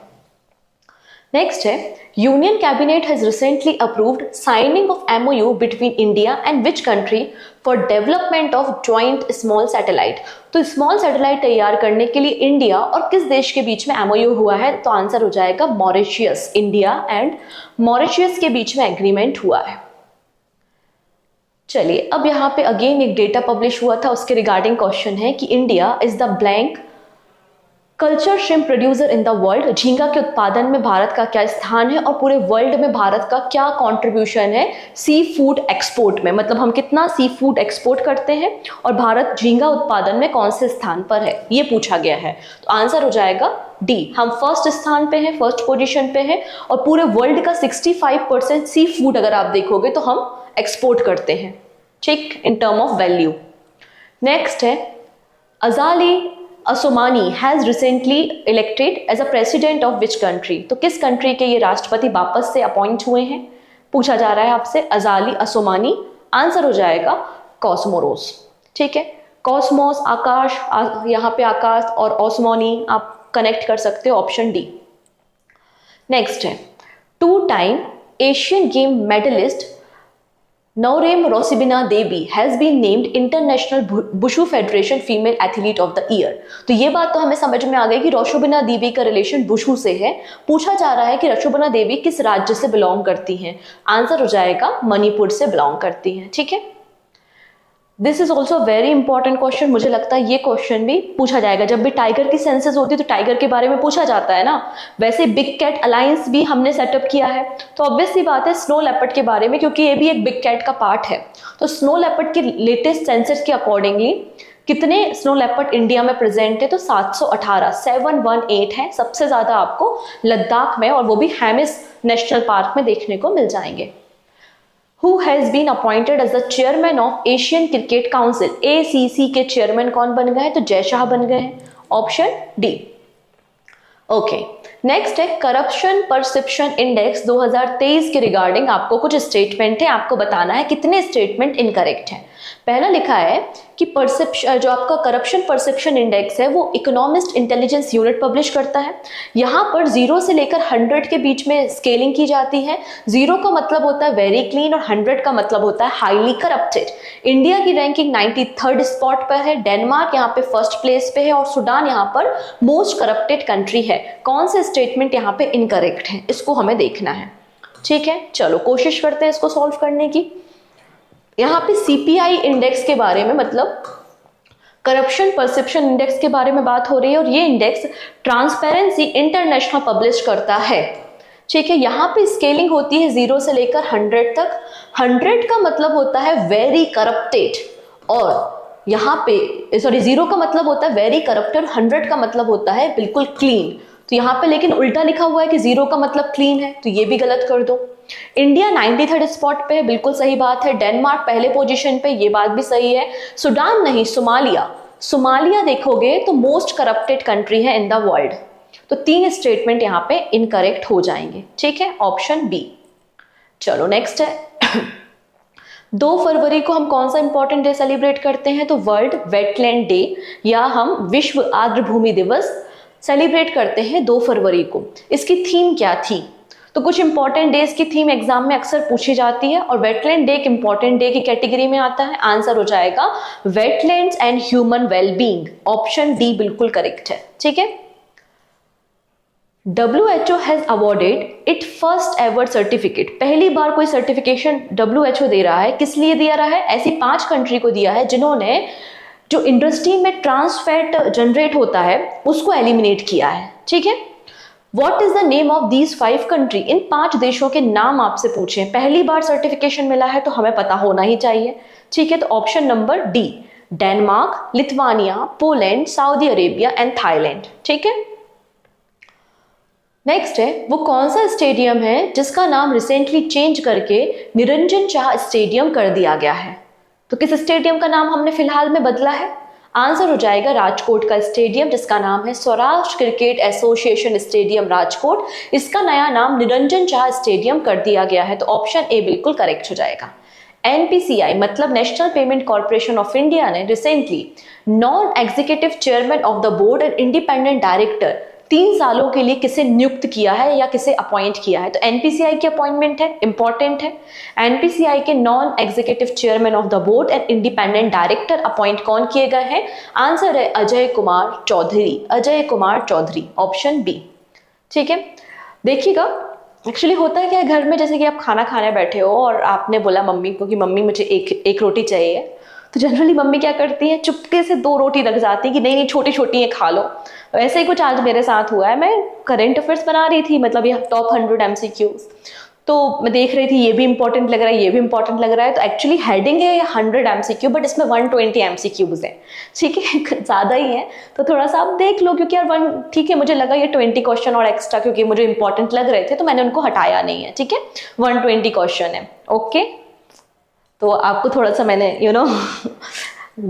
नेक्स्ट है, union cabinet has recently approved signing off MOU between India and which country for development of joint small satellite. तो स्मॉल सैटेलाइट तैयार करने के लिए इंडिया और किस देश के बीच में एमओयू हुआ है? तो आंसर हो जाएगा मॉरिशियस। इंडिया एंड मॉरिशियस के बीच में एग्रीमेंट हुआ है। चलिए, अब यहाँ पे अगेन एक डेटा पब्लिश हुआ था, उसके रिगार्डिंग क्वेश्चन है कि India is the blank culture shrimp producer in the world. झींगा के उत्पादन में भारत का क्या स्थान है और पूरे वर्ल्ड में भारत का क्या कंट्रीब्यूशन है सी फूड एक्सपोर्ट में? मतलब हम कितना सी फूड एक्सपोर्ट करते हैं और भारत झींगा उत्पादन में कौन से स्थान पर है, ये पूछा गया है। तो आंसर हो जाएगा डी, हम फर्स्ट स्थान पे हैं, फर्स्ट पोजीशन पे हैं और पूरे वर्ल्ड का 65% सी फूड अगर आप देखोगे तो हम एक्सपोर्ट करते हैं, ठीक, in term of value. Next है, Azali Assoumani has recently elected as a president of which country. तो किस कंट्री के ये राष्ट्रपति वापस से अपॉइंट हुए हैं, पूछा जा रहा है आपसे। अजाली असोमानी, आंसर हो जाएगा कॉस्मोरोस, ठीक है। कॉस्मोस आकाश, यहाँ पे आकाश, और ओस्मोनी आप कनेक्ट कर सकते हो, ऑप्शन डी। नेक्स्ट है, 2 time Asian game medallist Naorem Roshibina Devi has been named international wushu federation female athlete of the year. तो ये बात तो हमें समझ में आ गई कि रोशोबिना देवी का रिलेशन बुशु से है। पूछा जा रहा है कि रोशोबिना देवी किस राज्य से बिलोंग करती हैं? आंसर हो जाएगा मणिपुर से बिलोंग करती हैं, ठीक है। This is also very important question, मुझे लगता है ये क्वेश्चन भी पूछा जाएगा। जब भी टाइगर की सेंसस होती है तो टाइगर के बारे में पूछा जाता है ना, वैसे बिग कैट अलायंस भी हमने सेटअप किया है, तो ऑब्वियस सी बात है स्नो लेपर्ड के बारे में, क्योंकि ये भी एक बिग कैट का पार्ट है। तो स्नो लेपर्ड के लेटेस्ट सेंसस के अकॉर्डिंगली कितने स्नो लेपर्ड इंडिया में प्रेजेंट है? तो 718 है। सबसे ज्यादा आपको लद्दाख में और वो भी हैमिस नेशनल पार्क में देखने को मिल जाएंगे। Who has been appointed as the chairman of Asian Cricket Council? ACC के चेयरमैन कौन बन गए हैं? तो जय शाह बन गए हैं, ऑप्शन डी। ओके, नेक्स्ट है करप्शन परसेप्शन इंडेक्स 2023 के रिगार्डिंग आपको कुछ स्टेटमेंट है, आपको बताना है कितने स्टेटमेंट इनकरेक्ट हैं। पहला लिखा है कि परसेप्शन, जो आपका करप्शन परसेप्शन इंडेक्स है वो इकोनॉमिस्ट इंटेलिजेंस यूनिट पब्लिश करता है। यहाँ पर 0 से लेकर 100 के बीच में स्केलिंग की जाती है। 0 का मतलब होता है वेरी क्लीन और 100 का मतलब होता है हाईली करप्टेड। इंडिया की रैंकिंग 93rd स्पॉट पर है, डेनमार्क यहाँ पे फर्स्ट प्लेस पे है और सूडान यहाँ पर मोस्ट करप्टेड कंट्री है। कौन से स्टेटमेंट यहाँ पे इनकरेक्ट है, इसको हमें देखना है, ठीक है। चलो कोशिश करते हैं इसको सॉल्व करने की। यहाँ पे सीपीआई इंडेक्स के बारे में, मतलब करप्शन परसेप्शन इंडेक्स के बारे में बात हो रही है और ये इंडेक्स ट्रांसपेरेंसी इंटरनेशनल पब्लिश करता है, ठीक है। यहाँ पे स्केलिंग होती है 0 से लेकर 100 तक। 100 का मतलब होता है वेरी करप्टेड और यहाँ पे 0 का मतलब होता है वेरी करप्टेड, 100 का मतलब होता है बिल्कुल क्लीन। तो यहाँ पे लेकिन उल्टा लिखा हुआ है कि 0 का मतलब क्लीन है, तो ये भी गलत कर दो। इंडिया 93rd स्पॉट पे है, बिल्कुल सही बात है। डेनमार्क पहले पोजीशन पे, ये बात भी सही है। सूडान नहीं, सोमालिया। सोमालिया देखोगे तो मोस्ट करप्टेड कंट्री है इन द वर्ल्ड। तो 3 स्टेटमेंट यहाँ पे इनकरेक्ट हो जाएंगे, ठीक है, ऑप्शन बी। चलो नेक्स्ट है 2 फरवरी को हम कौन सा इंपॉर्टेंट डे सेलिब्रेट करते हैं? तो वर्ल्ड वेटलैंड डे या हम विश्व आर्द्र भूमि दिवस सेलिब्रेट करते हैं 2 फरवरी को। इसकी थीम क्या थी? तो कुछ इंपॉर्टेंट डेज की थीम एग्जाम में अक्सर पूछी जाती है और वेटलैंड डे एक इंपॉर्टेंट डे की कैटेगरी में आता है। आंसर हो जाएगा wetlands and human wellbeing, option D बिल्कुल करेक्ट है, ठीक है। WHO has awarded its first ever certificate। पहली बार कोई सर्टिफिकेशन WHO दे रहा है, किस लिए दिया रहा है? ऐसी 5 कंट्री को दिया है जिन्होंने जो इंडस्ट्री में ट्रांस फैट जनरेट होता है उसको एलिमिनेट किया है, ठीक है। What is the name of these 5 country? इन 5 देशों के नाम आपसे पूछे, पहली बार सर्टिफिकेशन मिला है तो हमें पता होना ही चाहिए, ठीक है। तो option number D, Denmark, Lithuania, Poland, Saudi Arabia and Thailand, ठीक है। नेक्स्ट है वो कौन सा स्टेडियम है जिसका नाम रिसेंटली चेंज करके निरंजन शाह स्टेडियम कर दिया गया है? तो किस स्टेडियम का नाम हमने फिलहाल में बदला है? आंसर हो जाएगा राजकोट का स्टेडियम जिसका नाम है Swaraj cricket association stadium Rajkot. इसका नया नाम निरंजन शाह स्टेडियम कर दिया गया है, तो ऑप्शन ए बिल्कुल करेक्ट हो जाएगा। NPCI मतलब national payment corporation of India ने recently non executive chairman of the board and independent director 3 सालों के लिए किसे नियुक्त किया है या किसे अपॉइंट किया है? तो NPCI की अपॉइंटमेंट है, इंपॉर्टेंट है। NPCI के non executive chairman of the board and independent director appoint कौन किए गए हैं? आंसर है अजय कुमार चौधरी, अजय कुमार चौधरी, ऑप्शन बी, ठीक है। देखिएगा एक्चुअली होता है क्या घर में, जैसे कि आप खाना खाने बैठे हो और आपने बोला मम्मी को कि मम्मी मुझे एक रोटी चाहिए, तो जनरली मम्मी क्या करती है, चुपके से 2 रोटी रख जाती है कि नहीं नहीं छोटी छोटी है खा लो। वैसे ही कुछ आज मेरे साथ हुआ है। मैं करंट अफेयर्स बना रही थी, मतलब ये टॉप 100 MCQs, तो मैं देख रही थी ये भी इंपॉर्टेंट लग रहा है, ये भी इंपॉर्टेंट लग रहा है। तो एक्चुअली हेडिंग है 100 MCQ बट इसमें 120 MCQs है, ठीक है ज़्यादा ही है। तो थोड़ा सा आप देख लो क्योंकि यार ठीक है, मुझे लगा ये 20 क्वेश्चन और एक्स्ट्रा क्योंकि मुझे इंपॉर्टेंट लग रहे थे तो मैंने उनको हटाया नहीं है, ठीक है। 120 क्वेश्चन है, ओके। तो आपको थोड़ा सा मैंने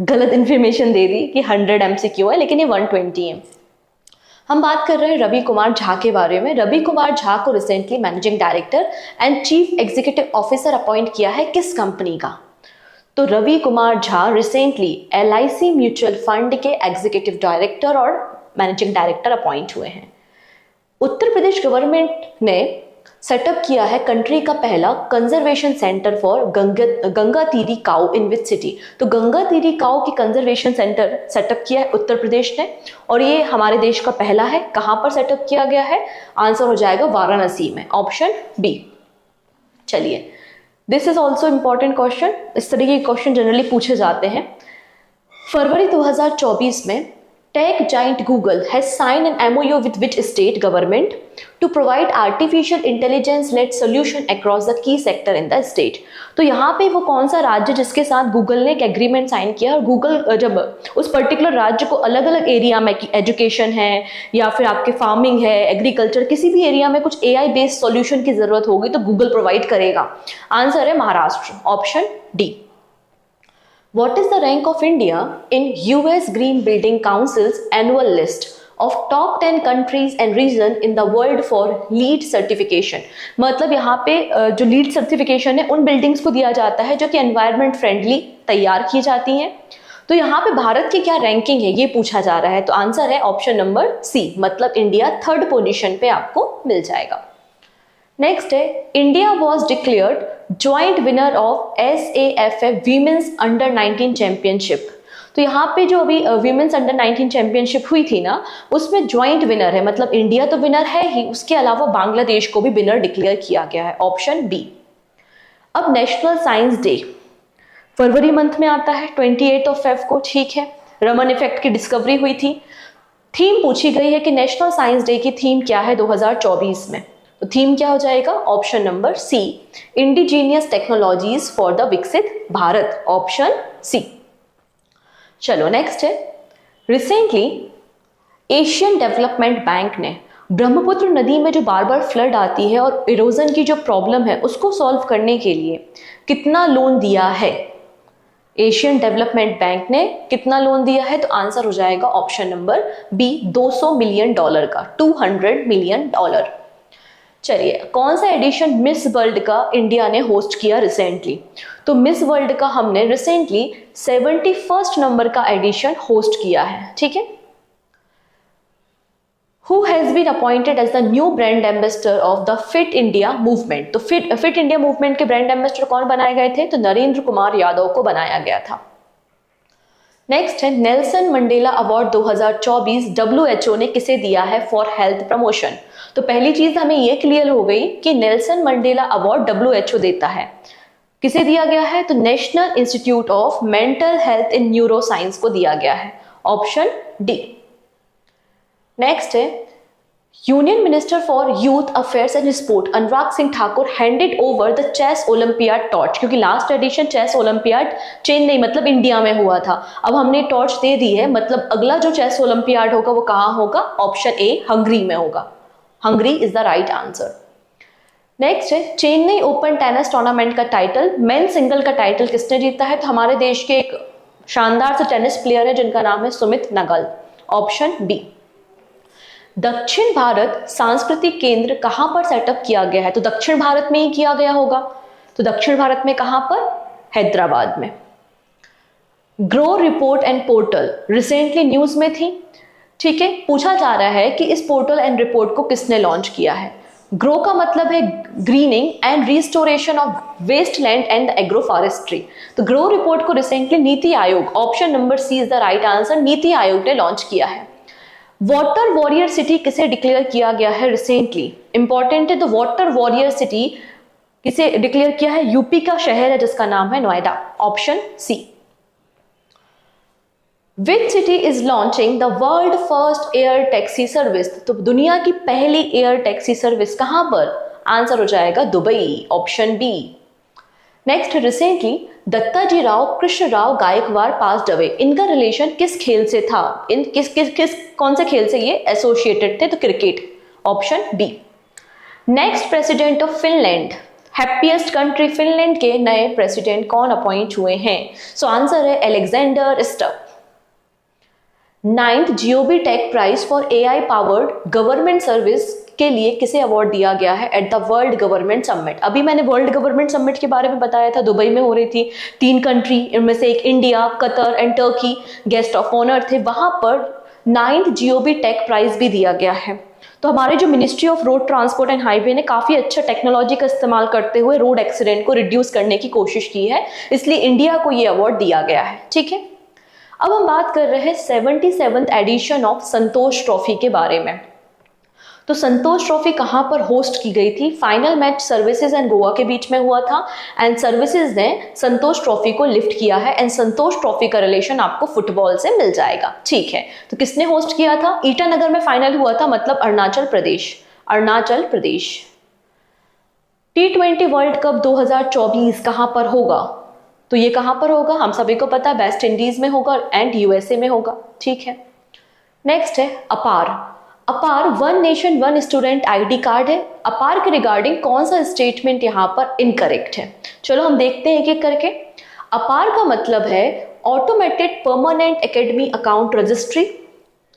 गलत इन्फॉर्मेशन दे दी कि 100 MCQ है लेकिन ये 120 है। हम बात कर रहे हैं रवि कुमार झा के बारे में। रवि कुमार झा को recently managing director and chief executive officer appoint किया है किस कंपनी का? तो Ravi Kumar Jha recently LIC mutual fund के एग्जीक्यूटिव डायरेक्टर और मैनेजिंग डायरेक्टर अपॉइंट हुए हैं। उत्तर प्रदेश गवर्नमेंट ने सेटअप किया है कंट्री का पहला conservation centre for Ganga Tiri cow in which city? तो गंगा तीरी काऊ की कंजर्वेशन सेंटर सेटअप किया है उत्तर प्रदेश ने और ये हमारे देश का पहला है। कहाँ पर सेटअप किया गया है? आंसर हो जाएगा वाराणसी में, ऑप्शन बी। चलिए, this is also important question, इस तरीके के क्वेश्चन जनरली पूछे जाते हैं। फरवरी 2024 में tech giant Google has signed an MOU with which state government to provide artificial intelligence-led solution across the key sector in the state? तो यहाँ पे वो कौन सा राज्य जिसके साथ Google ने एक एग्रीमेंट साइन किया और Google जब उस पर्टिकुलर राज्य को अलग अलग एरिया में कि एजुकेशन है या फिर आपके फार्मिंग है, एग्रीकल्चर, किसी भी एरिया में कुछ AI बेस्ड सॉल्यूशन की जरूरत होगी तो Google प्रोवाइड करेगा। आंसर है Maharashtra, option D. What is the rank of India in US Green Building Council's annual list of top 10 countries and region in the world for LEED certification? मतलब यहाँ पे जो LEED certification है उन buildings को दिया जाता है जो कि एनवायरमेंट फ्रेंडली तैयार की जाती हैं। तो यहाँ पे भारत की क्या रैंकिंग है ये पूछा जा रहा है, तो आंसर है ऑप्शन नंबर सी, मतलब इंडिया 3rd पोजीशन पे आपको मिल जाएगा। नेक्स्ट है India was declared joint winner of SAFF women's under 19 championship. तो यहाँ पे जो अभी वीमेंस अंडर 19 चैंपियनशिप हुई थी ना, उसमें ज्वाइंट विनर है, मतलब इंडिया तो विनर है ही, उसके अलावा बांग्लादेश को भी विनर डिक्लेयर किया गया है, ऑप्शन बी। अब नेशनल साइंस डे फरवरी मंथ में आता है 28 Feb को, ठीक है। रमन इफेक्ट की डिस्कवरी हुई थी। थीम पूछी गई है कि नेशनल साइंस डे की थीम क्या है 2024 में, तो थीम क्या हो जाएगा? Option number C, indigenous technologies for the Viksit Bharat, option C. चलो नेक्स्ट है, रिसेंटली एशियन डेवलपमेंट बैंक ने ब्रह्मपुत्र नदी में जो बार बार फ्लड आती है और इरोजन की जो प्रॉब्लम है उसको सॉल्व करने के लिए कितना लोन दिया है? एशियन डेवलपमेंट बैंक ने कितना लोन दिया है? तो आंसर हो जाएगा ऑप्शन नंबर बी, $200 मिलियन का, $200 मिलियन। चलिए, कौन सा एडिशन मिस वर्ल्ड का इंडिया ने होस्ट किया रिसेंटली? तो मिस वर्ल्ड का हमने रिसेंटली 71st नंबर का एडिशन होस्ट किया है। ठीक है। Who has been appointed as the new brand ambassador of the Fit India movement? तो फिट इंडिया मूवमेंट के ब्रांड एम्बेसडर कौन बनाए गए थे? तो नरेंद्र कुमार यादव को बनाया गया था। नेक्स्ट है नेल्सन मंडेला अवार्ड 2024 WHO ने किसे दिया है फॉर हेल्थ प्रमोशन? तो पहली चीज हमें ये क्लियर हो गई कि नेल्सन मंडेला अवार्ड WHO देता है। किसे दिया गया है? तो national institute of mental health in neuroscience को दिया गया है, ऑप्शन डी। नेक्स्ट है union minister for youth affairs and sport Anurag Singh Thakur handed over the chess olympiad torch, क्योंकि last edition chess olympiad Chennai मतलब इंडिया में हुआ था। अब हमने टॉर्च दे दी है, मतलब अगला जो चेस ओलंपियाड होगा वो कहाँ होगा? ऑप्शन ए, हंगरी में होगा। Hungary is the right answer. Next है चेन्नई ओपन टेनिस टूर्नामेंट का टाइटल, मेन सिंगल का टाइटल किसने जीता है? तो हमारे देश के एक शानदार से टेनिस प्लेयर है जिनका नाम है सुमित नागल, ऑप्शन बी। दक्षिण भारत सांस्कृतिक केंद्र कहां पर सेटअप किया गया है? तो दक्षिण भारत में ही किया गया होगा। तो दक्षिण भारत में कहां पर? हैदराबाद में। Grow report and portal recently news में थी। ठीक है, पूछा जा रहा है कि इस पोर्टल एंड रिपोर्ट को किसने लॉन्च किया है? ग्रो का मतलब है greening and restoration of waste land and agro forestry. तो ग्रो रिपोर्ट को recently NITI Aayog, option number C is the right answer, NITI Aayog ने लॉन्च किया है। वाटर वॉरियर सिटी किसे डिक्लेयर किया गया है रिसेंटली? इंपॉर्टेंट है। तो वाटर वॉरियर सिटी किसे डिक्लेयर किया है? यूपी का शहर है जिसका नाम है Noida, option C. Which city is launching the world first air taxi service? तो दुनिया की पहली एयर टैक्सी सर्विस कहां पर? आंसर हो जाएगा Dubai, option B. Next, recently Dattaji Rao Krishna Rao Gaikwad passed away, इनका रिलेशन किस खेल से था? इन किस कौन से खेल से ये एसोसिएटेड थे? तो cricket, option B. Next, president of Finland, happiest country Finland के नए प्रेसिडेंट कौन अपॉइंट हुए हैं? सो आंसर है Alexander Stubb. 9th GOB tech prize for AI powered government service के लिए किसे अवार्ड दिया गया है at the world government summit? अभी मैंने वर्ल्ड गवर्नमेंट समिट के बारे में बताया था, दुबई में हो रही थी। 3 कंट्री, इनमें से एक India, Qatar and Turkey guest of honour थे। वहां पर 9th जीओबी टेक प्राइज भी दिया गया है। तो हमारे जो ministry of road transport and highway ने काफी अच्छा टेक्नोलॉजी का इस्तेमाल करते हुए रोड एक्सीडेंट को रिड्यूस करने की कोशिश की है, इसलिए इंडिया को ये अवार्ड दिया गया है। ठीक है, अब हम बात कर रहे हैं 77th addition of Santosh trophy के बारे में। तो संतोष ट्रॉफी कहां पर होस्ट की गई थी? Final match services and Goa के बीच में हुआ था एंड सर्विसेज ने संतोष ट्रॉफी को लिफ्ट किया है एंड संतोष ट्रॉफी का रिलेशन आपको फुटबॉल से मिल जाएगा। ठीक है, तो किसने होस्ट किया था? ईटानगर में फाइनल हुआ था, मतलब Arunachal Pradesh. T20 world cup 2024 कहां पर होगा? तो ये कहां पर होगा? हम सभी को पता है, वेस्ट इंडीज में होगा एंड USA में होगा। ठीक है, नेक्स्ट है अपार one nation one student ID card है। अपार के रिगार्डिंग कौन सा स्टेटमेंट यहाँ पर इनकरेक्ट है? चलो हम देखते हैं एक-एक करके। अपार का मतलब है automated permanent academy account registry.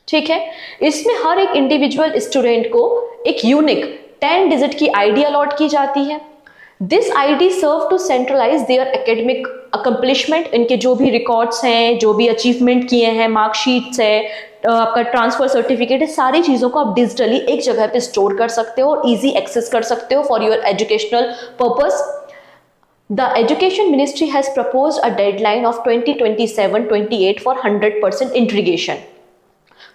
ठीक है, इसमें हर एक इंडिविजुअल स्टूडेंट को एक यूनिक 10 डिजिट की ID अलॉट की जाती है। This ID serve to centralize their academic accomplishment, इनके जो भी रिकॉर्ड्स हैं, जो भी अचीवमेंट किए हैं, मार्कशीट्स है, आपका ट्रांसफर सर्टिफिकेट है, सारी चीज़ों को आप डिजिटली एक जगह पे स्टोर कर सकते हो और इजी एक्सेस कर सकते हो for your educational purpose. The education ministry has proposed a deadline of 2027-28 for 100% integration.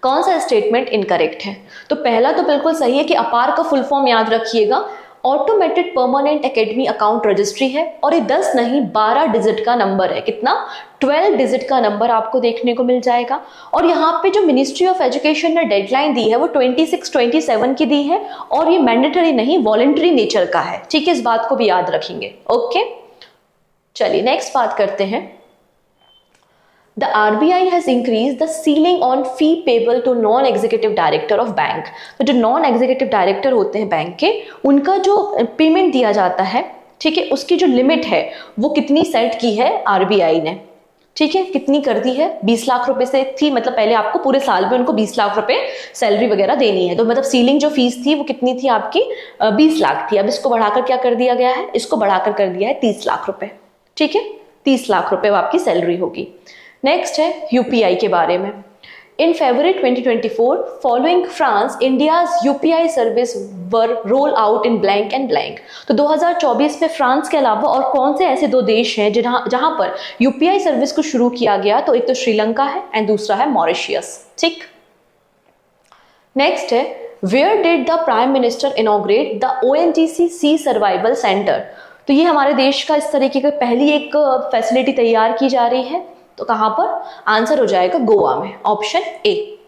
कौन सा स्टेटमेंट इनकरेक्ट है? तो पहला तो बिल्कुल सही है कि अपार का फुल फॉर्म याद रखिएगा, automated permanent academy account registry है और ये 10 नहीं 12 डिजिट का नंबर है। कितना? 12 डिजिट का नंबर आपको देखने को मिल जाएगा। और यहाँ पे जो मिनिस्ट्री ऑफ एजुकेशन ने डेडलाइन दी है वो 26-27 की दी है और ये मैंडेटरी नहीं, वॉलंटरी नेचर का है। ठीक है, इस बात को भी याद रखेंगे। ओके, चलिए नेक्स्ट बात करते हैं। The RBI has increased the ceiling on fee payable to non-executive director of bank. तो जो नॉन एग्जीक्यूटिव डायरेक्टर होते हैं बैंक के, उनका जो पेमेंट दिया जाता है, ठीक है, उसकी जो लिमिट है वो कितनी सेट की है आरबीआई ने, ठीक है, कितनी कर दी है, 20 लाख रुपए से थी, मतलब पहले आपको पूरे साल में उनको 20 लाख रुपए सैलरी वगैरह देनी है, तो मतलब सीलिंग जो फीस थी वो कितनी थी आपकी, 20 लाख थी। अब इसको बढ़ाकर क्या कर दिया गया है, इसको बढ़ाकर कर दिया है 30 लाख रुपए, ठीक है, 30 लाख रुपए वो आपकी सैलरी होगी। नेक्स्ट है यूपीआई के बारे में। इन February 2024, following France, India's UPI service were roll out in blank and blank. तो 2024 में फ्रांस के अलावा और कौन से ऐसे दो देश हैं जहां पर यूपीआई सर्विस को शुरू किया गया, तो एक तो श्रीलंका है एंड दूसरा है मॉरिशियस, ठीक। नेक्स्ट है, where did the prime minister inaugurate the ONGC sea survival centre. तो ये हमारे देश का इस तरीके की पहली एक फैसिलिटी तैयार की जा रही है, तो कहां पर, आंसर हो जाएगा गोवा में, ऑप्शन ए।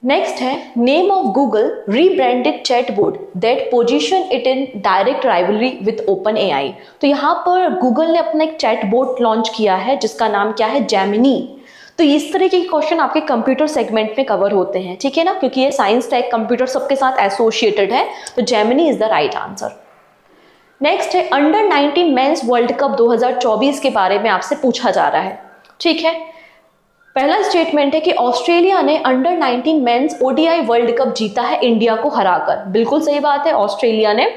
नेक्स्ट है, name of Google rebranded chatbot that position it in direct rivalry with open AI. तो यहां पर गूगल ने अपना एक चैटबॉट लॉन्च किया है जिसका नाम क्या है, जेमिनी। तो इस तरीके के क्वेश्चन आपके कंप्यूटर सेगमेंट में कवर होते हैं, ठीक है ना, क्योंकि ये साइंस टेक कंप्यूटर सबके साथ एसोसिएटेड है, तो Gemini is the right answer. Next है, अंडर 19 मेंस वर्ल्ड कप 2024 के बारे में आपसे पूछा जा रहा है, ठीक है। पहला स्टेटमेंट है कि ऑस्ट्रेलिया ने under 19 men's ODI world cup जीता है इंडिया को हराकर। बिल्कुल सही बात है, ऑस्ट्रेलिया ने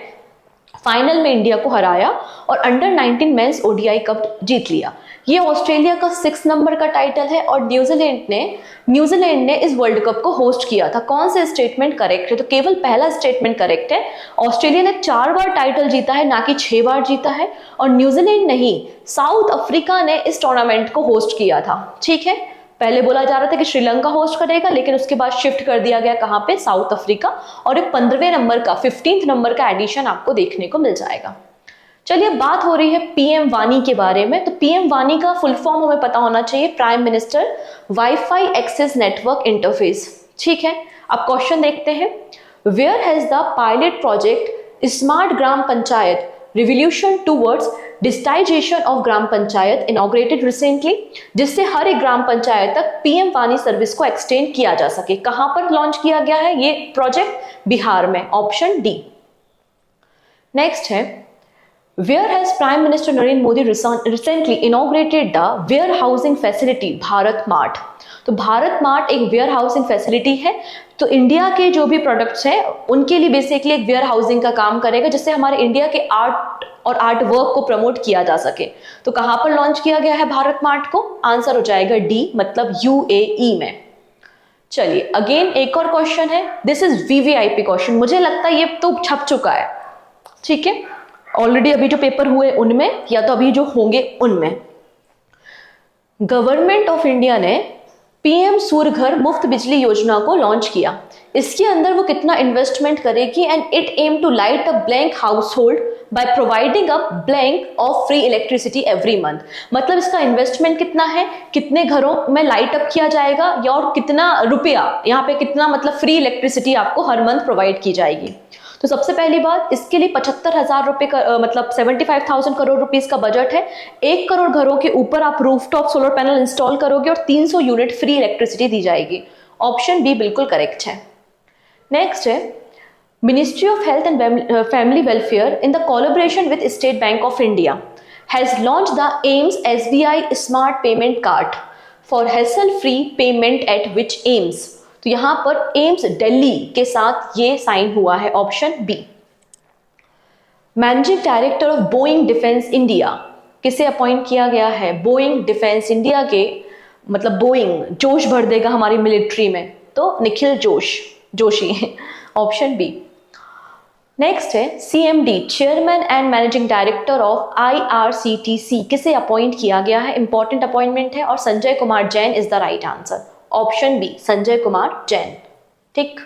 फाइनल में इंडिया को हराया और अंडर 19 मेंस ओडीआई कप जीत लिया। ये ऑस्ट्रेलिया का 6 नंबर का टाइटल है और न्यूजीलैंड ने इस वर्ल्ड कप को होस्ट किया था। कौन से स्टेटमेंट करेक्ट है, तो केवल पहला स्टेटमेंट करेक्ट है। ऑस्ट्रेलिया ने 4 बार टाइटल जीता है, ना कि 6 बार जीता है, और न्यूजीलैंड नहीं, साउथ अफ्रीका ने इस टूर्नामेंट को होस्ट किया था, ठीक है। पहले बोला जा रहा था कि श्रीलंका होस्ट करेगा, लेकिन उसके बाद शिफ्ट कर दिया गया कहां पे, साउथ अफ्रीका, और एक 15वें नंबर का 15th नंबर का एडिशन आपको देखने को मिल जाएगा। चलिए, बात हो रही है पीएम वानी के बारे में। तो पीएम वानी का फुल फॉर्म हमें पता होना चाहिए, prime minister wifi access network interface, ठीक है। अब क्वेश्चन देखते हैं, where has the pilot project smart gram panchayat revolution towards digitization of gram panchayat inaugurated recently, जिससे हर एक ग्राम पंचायत तक पीएम वानी सर्विस को एक्सटेंड किया जा सके। कहां पर लॉन्च किया गया है ये प्रोजेक्ट, बिहार में, ऑप्शन डी। नेक्स्ट है, where has prime minister Narendra Modi recently inaugurated the warehousing facility Bharat Mart. तो भारत मार्ट एक वेयर हाउसिंग फैसिलिटी है, तो इंडिया के जो भी प्रोडक्ट्स हैं उनके लिए बेसिकली एक वेयर हाउसिंग का काम करेगा, जिससे हमारे इंडिया के आर्ट और आर्ट वर्क को प्रमोट किया जा सके। तो कहां पर लॉन्च किया गया है भारत मार्ट को, आंसर हो जाएगा डी, मतलब यूएई में। चलिए, अगेन एक और क्वेश्चन है, दिस इज वीवीआईपी क्वेश्चन। मुझे लगता है ये तो छप चुका है, ठीक है, ऑलरेडी अभी जो पेपर हुए उनमें, या तो अभी जो होंगे उनमें। गवर्नमेंट ऑफ इंडिया ने पीएम सूर्य घर मुफ्त बिजली योजना को लॉन्च किया। इसके अंदर वो कितना इन्वेस्टमेंट करेगी, and it aim to light a blank household by providing a blank of free electricity every month. मतलब इसका इन्वेस्टमेंट कितना है, कितने घरों में लाइट अप किया जाएगा, या और कितना रुपया यहाँ पे, कितना मतलब फ्री इलेक्ट्रिसिटी आपको हर मंथ प्रोवाइड की जाएगी। तो सबसे पहली बात, इसके लिए 75,000 रुपए का मतलब 75,000 करोड़ रुपीस का बजट है। 1 करोड़ घरों के ऊपर आप रूफटॉप सोलर पैनल इंस्टॉल करोगे और 300 यूनिट फ्री इलेक्ट्रिसिटी दी जाएगी। ऑप्शन बी बिल्कुल करेक्ट है। नेक्स्ट है, ministry of health and family welfare in the collaboration with state bank of India has launch the AIIMS SBI smart payment card for hassle free payment eight which aims. तो यहां पर AIIMS Delhi के साथ ये sign हुआ है, option B. Managing director of Boeing defence India किसे appoint किया गया है, बोइंग डिफेंस इंडिया के, मतलब बोइंग जोश भर देगा हमारी मिलिट्री में, तो Nikhil Joshi, option B. Next है, CMD chairman and managing director of IRCTC किसे अपॉइंट किया गया है, इंपॉर्टेंट अपॉइंटमेंट है, और Sanjay Kumar Jain is the right answer, option B, Sanjay Kumar Jain, ठीक।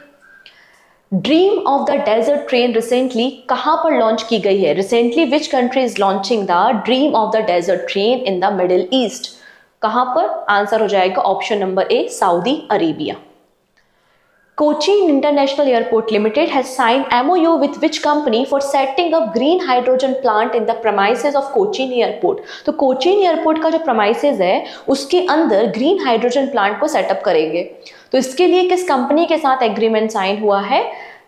Dream of the desert train recently कहां पर लॉन्च की गई है, recently which country is launching the dream of the desert train in the Middle East, कहां पर, आंसर हो जाएगा option number A, Saudi Arabia. Cochin International Airport Limited has signed MOU with which company for setting up green hydrogen plant in the premises of Cochin Airport? तो Cochin airport का जो premises है उसके अंदर ग्रीन हाइड्रोजन प्लांट को setup करेंगे। तो इसके लिए किस कंपनी के साथ एग्रीमेंट साइन हुआ है?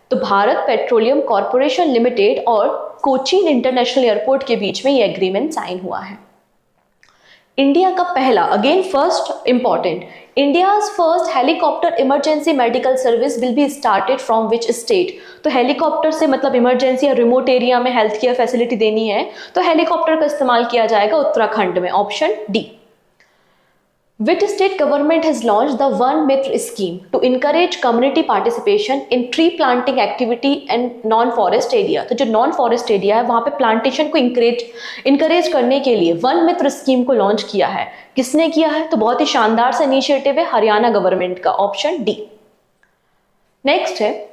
तो भारत पेट्रोलियम कॉर्पोरेशन लिमिटेड और कोचीन इंटरनेशनल एयरपोर्ट के बीच में ये एग्रीमेंट साइन हुआ है। इंडिया का पहला, again first important, India's first helicopter emergency medical service will be started from which state? तो हेलीकॉप्टर से मतलब इमरजेंसी या रिमोट एरिया में हेल्थ केयर फैसिलिटी देनी है तो हेलीकॉप्टर का इस्तेमाल किया जाएगा उत्तराखंड में, option D. Which state government has launched the One Mitra scheme to encourage community participation in tree planting activity and non-forest area? तो जो non-forest area है वहाँ पे plantation को encourage करने के लिए वन मित्र स्कीम को लॉन्च किया है। किसने किया है? तो बहुत ही शानदार सा इनिशिएटिव है हरियाणा गवर्नमेंट का, ऑप्शन डी। नेक्स्ट है,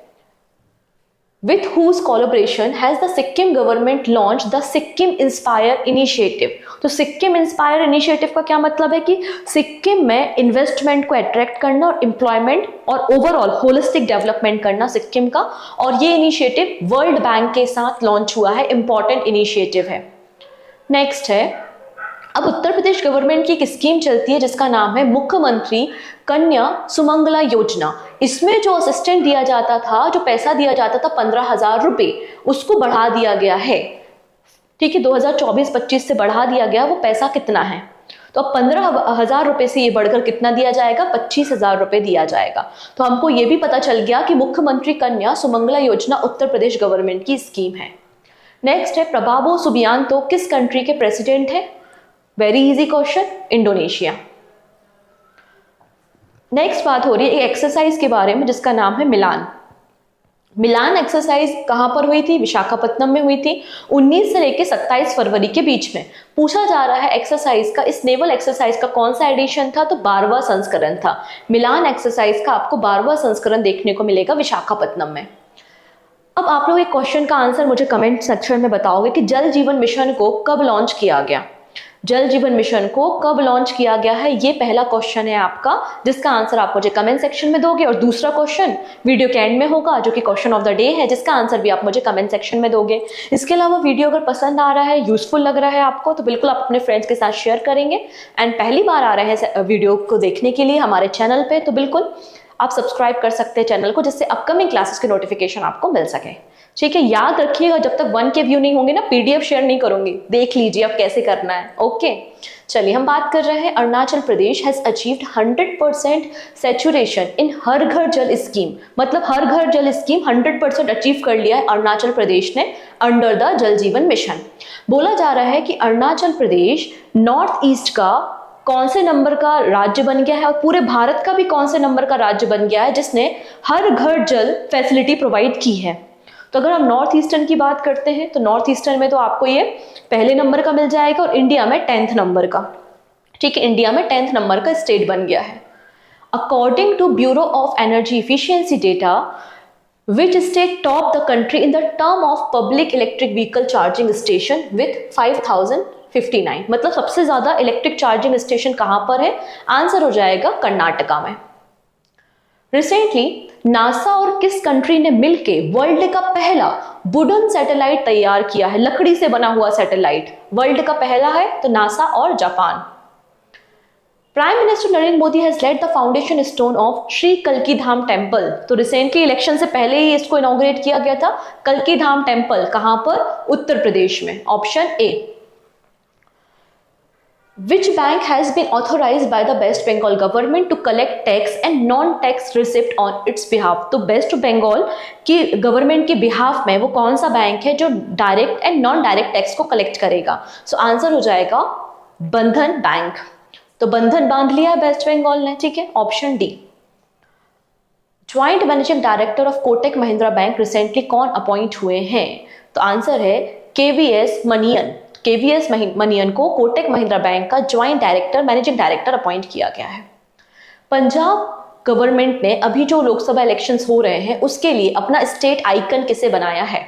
with whose collaboration has the Sikkim government launched the Sikkim Inspire Initiative? तो सिक्किम इंस्पायर इनिशिएटिव का क्या मतलब है कि सिक्किम में इन्वेस्टमेंट को अट्रैक्ट करना और एम्प्लॉयमेंट और ओवरऑल होलिस्टिक डेवलपमेंट करना सिक्किम का, और ये इनिशिएटिव वर्ल्ड बैंक के साथ लॉन्च हुआ है, इंपॉर्टेंट इनिशिएटिव है। नेक्स्ट है, अब उत्तर प्रदेश गवर्नमेंट की एक स्कीम चलती है जिसका नाम है मुख्यमंत्री कन्या सुमंगला योजना। इसमें जो असिस्टेंट दिया जाता था, जो पैसा दिया जाता था 15,000 रुपए, उसको बढ़ा दिया गया है। ठीक है, 2024-25 से बढ़ा दिया गया। वो पैसा कितना है? तो अब 15,000 रुपए से ये बढ़कर कितना दिया जाएगा? 25,000 रुपए दिया जाएगा। तो हमको ये भी पता चल गया कि मुख्यमंत्री कन्या सुमंगला योजना उत्तर प्रदेश गवर्नमेंट की स्कीम है। नेक्स्ट है, प्रभाबो सुबियांतो किस कंट्री के प्रेसिडेंट है? Very easy question, Indonesia. Next बात हो रही है एक एक्सरसाइज के बारे में जिसका नाम है मिलान। मिलान एक्सरसाइज कहां पर हुई थी? विशाखापत्तनम में हुई थी 19 से लेकर 27 फरवरी के बीच में। पूछा जा रहा है एक्सरसाइज का, इस नेवल एक्सरसाइज का कौन सा एडिशन था? तो 12वां संस्करण था। मिलान एक्सरसाइज का आपको 12वां संस्करण देखने को मिलेगा विशाखापत्तनम में। अब आप लोग एक क्वेश्चन का आंसर मुझे कमेंट सेक्शन में बताओगे कि जल जीवन मिशन को कब लॉन्च किया गया? जल जीवन मिशन को कब लॉन्च किया गया है? ये पहला क्वेश्चन है आपका जिसका आंसर आप मुझे कमेंट सेक्शन में दोगे, और दूसरा क्वेश्चन वीडियो के एंड में होगा जो कि क्वेश्चन ऑफ द डे है, जिसका आंसर भी आप मुझे कमेंट सेक्शन में दोगे। इसके अलावा वीडियो अगर पसंद आ रहा है, यूजफुल लग रहा है आपको, तो बिल्कुल आप अपने फ्रेंड्स के साथ शेयर करेंगे। एंड पहली बार आ रहे हैं वीडियो को देखने के लिए हमारे चैनल पे, तो बिल्कुल आप सब्सक्राइब कर सकते हैं चैनल को, जिससे अपकमिंग क्लासेस के नोटिफिकेशन आपको मिल सके। ठीक है, याद रखिएगा जब तक 1K व्यू नहीं होंगे ना, पीडीएफ शेयर नहीं करूंगी, देख लीजिए अब कैसे करना है। ओके, चलिए हम बात कर रहे हैं Arunachal Pradesh has achieved 100% saturation इन हर घर जल स्कीम। मतलब हर घर जल स्कीम 100% अचीव कर लिया है अरुणाचल प्रदेश ने अंडर द जल जीवन मिशन। बोला जा रहा है कि अरुणाचल प्रदेश नॉर्थ ईस्ट का कौन से नंबर का राज्य बन गया है और पूरे भारत का भी कौन से नंबर का राज्य बन गया है जिसने हर घर जल फैसिलिटी प्रोवाइड की है। तो अगर हम नॉर्थ ईस्टर्न की बात करते हैं तो नॉर्थ ईस्टर्न में तो आपको ये पहले नंबर का मिल जाएगा और इंडिया में 10th नंबर का। ठीक है, इंडिया में 10th नंबर का स्टेट बन गया है। According to bureau of energy efficiency data, which state top the country in the term of public electric vehicle charging station with 5059? मतलब सबसे ज्यादा इलेक्ट्रिक चार्जिंग स्टेशन कहां पर है? आंसर हो जाएगा कर्नाटका में। रिसेंटली नासा और किस कंट्री ने मिलके वर्ल्ड का पहला वुडन सैटेलाइट तैयार किया है? लकड़ी से बना हुआ सैटेलाइट वर्ल्ड का पहला है, तो नासा और Japan. Prime minister Narendra Modi has laid the foundation stone of Shri कल्की धाम टेम्पल। तो रिसेंटली इलेक्शन से पहले ही इसको इनॉग्रेट किया गया था। कल्की धाम टेम्पल कहां पर? उत्तर प्रदेश में, option A. Which bank has been authorized by the West Bengal government to collect tax and non-tax receipt on its behalf? तो वेस्ट बंगाल की गवर्नमेंट के बिहाफ में वो कौन सा बैंक है जो direct and non direct tax को कलेक्ट करेगा? सो आंसर हो जाएगा बंधन बैंक। तो बंधन बांध लिया है वेस्ट बंगाल ने। ठीक है, option D. Joint managing director of Kotak Mahindra bank recently कौन अपॉइंट हुए हैं? तो आंसर है केवीएस मनियन। केवीएस मनियन को कोटक महिंद्रा बैंक का joint director, managing director appoint किया गया है। पंजाब गवर्नमेंट ने अभी जो लोकसभा इलेक्शंस हो रहे हैं उसके लिए अपना स्टेट आइकन किसे बनाया है?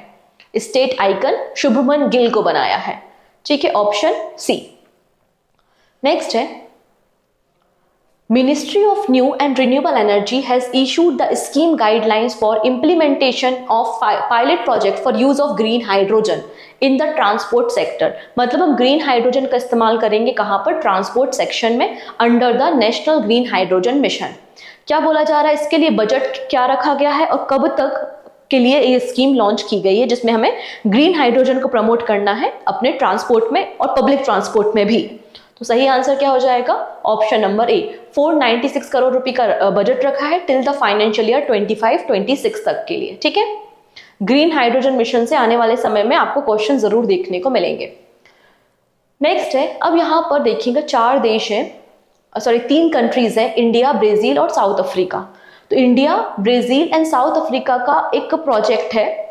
स्टेट आइकन शुभमन गिल को बनाया है। ठीक है, ऑप्शन सी। नेक्स्ट है Ministry of New and Renewable Energy has issued the scheme guidelines for implementation of pilot project for use of green hydrogen in the transport sector। मतलब हम ग्रीन हाइड्रोजन का इस्तेमाल करेंगे कहाँ पर? ट्रांसपोर्ट सेक्शन में, under the national green hydrogen mission. क्या बोला जा रहा है? इसके लिए बजट क्या रखा गया है और कब तक के लिए ये स्कीम लॉन्च की गई है, जिसमें हमें ग्रीन हाइड्रोजन को प्रमोट करना है अपने ट्रांसपोर्ट में और पब्लिक ट्रांसपोर्ट में भी। तो सही आंसर क्या हो जाएगा? ऑप्शन नंबर ए, 496 करोड़ रुपए का बजट रखा है टिल द फाइनेंशियल ईयर 25-26 तक के लिए। ठीक है, ग्रीन हाइड्रोजन मिशन से आने वाले समय में आपको क्वेश्चन जरूर देखने को मिलेंगे। नेक्स्ट है, अब यहां पर देखिएगा 4 देश हैं, सॉरी 3 कंट्रीज हैं, इंडिया, ब्राजील और साउथ अफ्रीका। तो India, Brazil and south Africa का एक प्रोजेक्ट है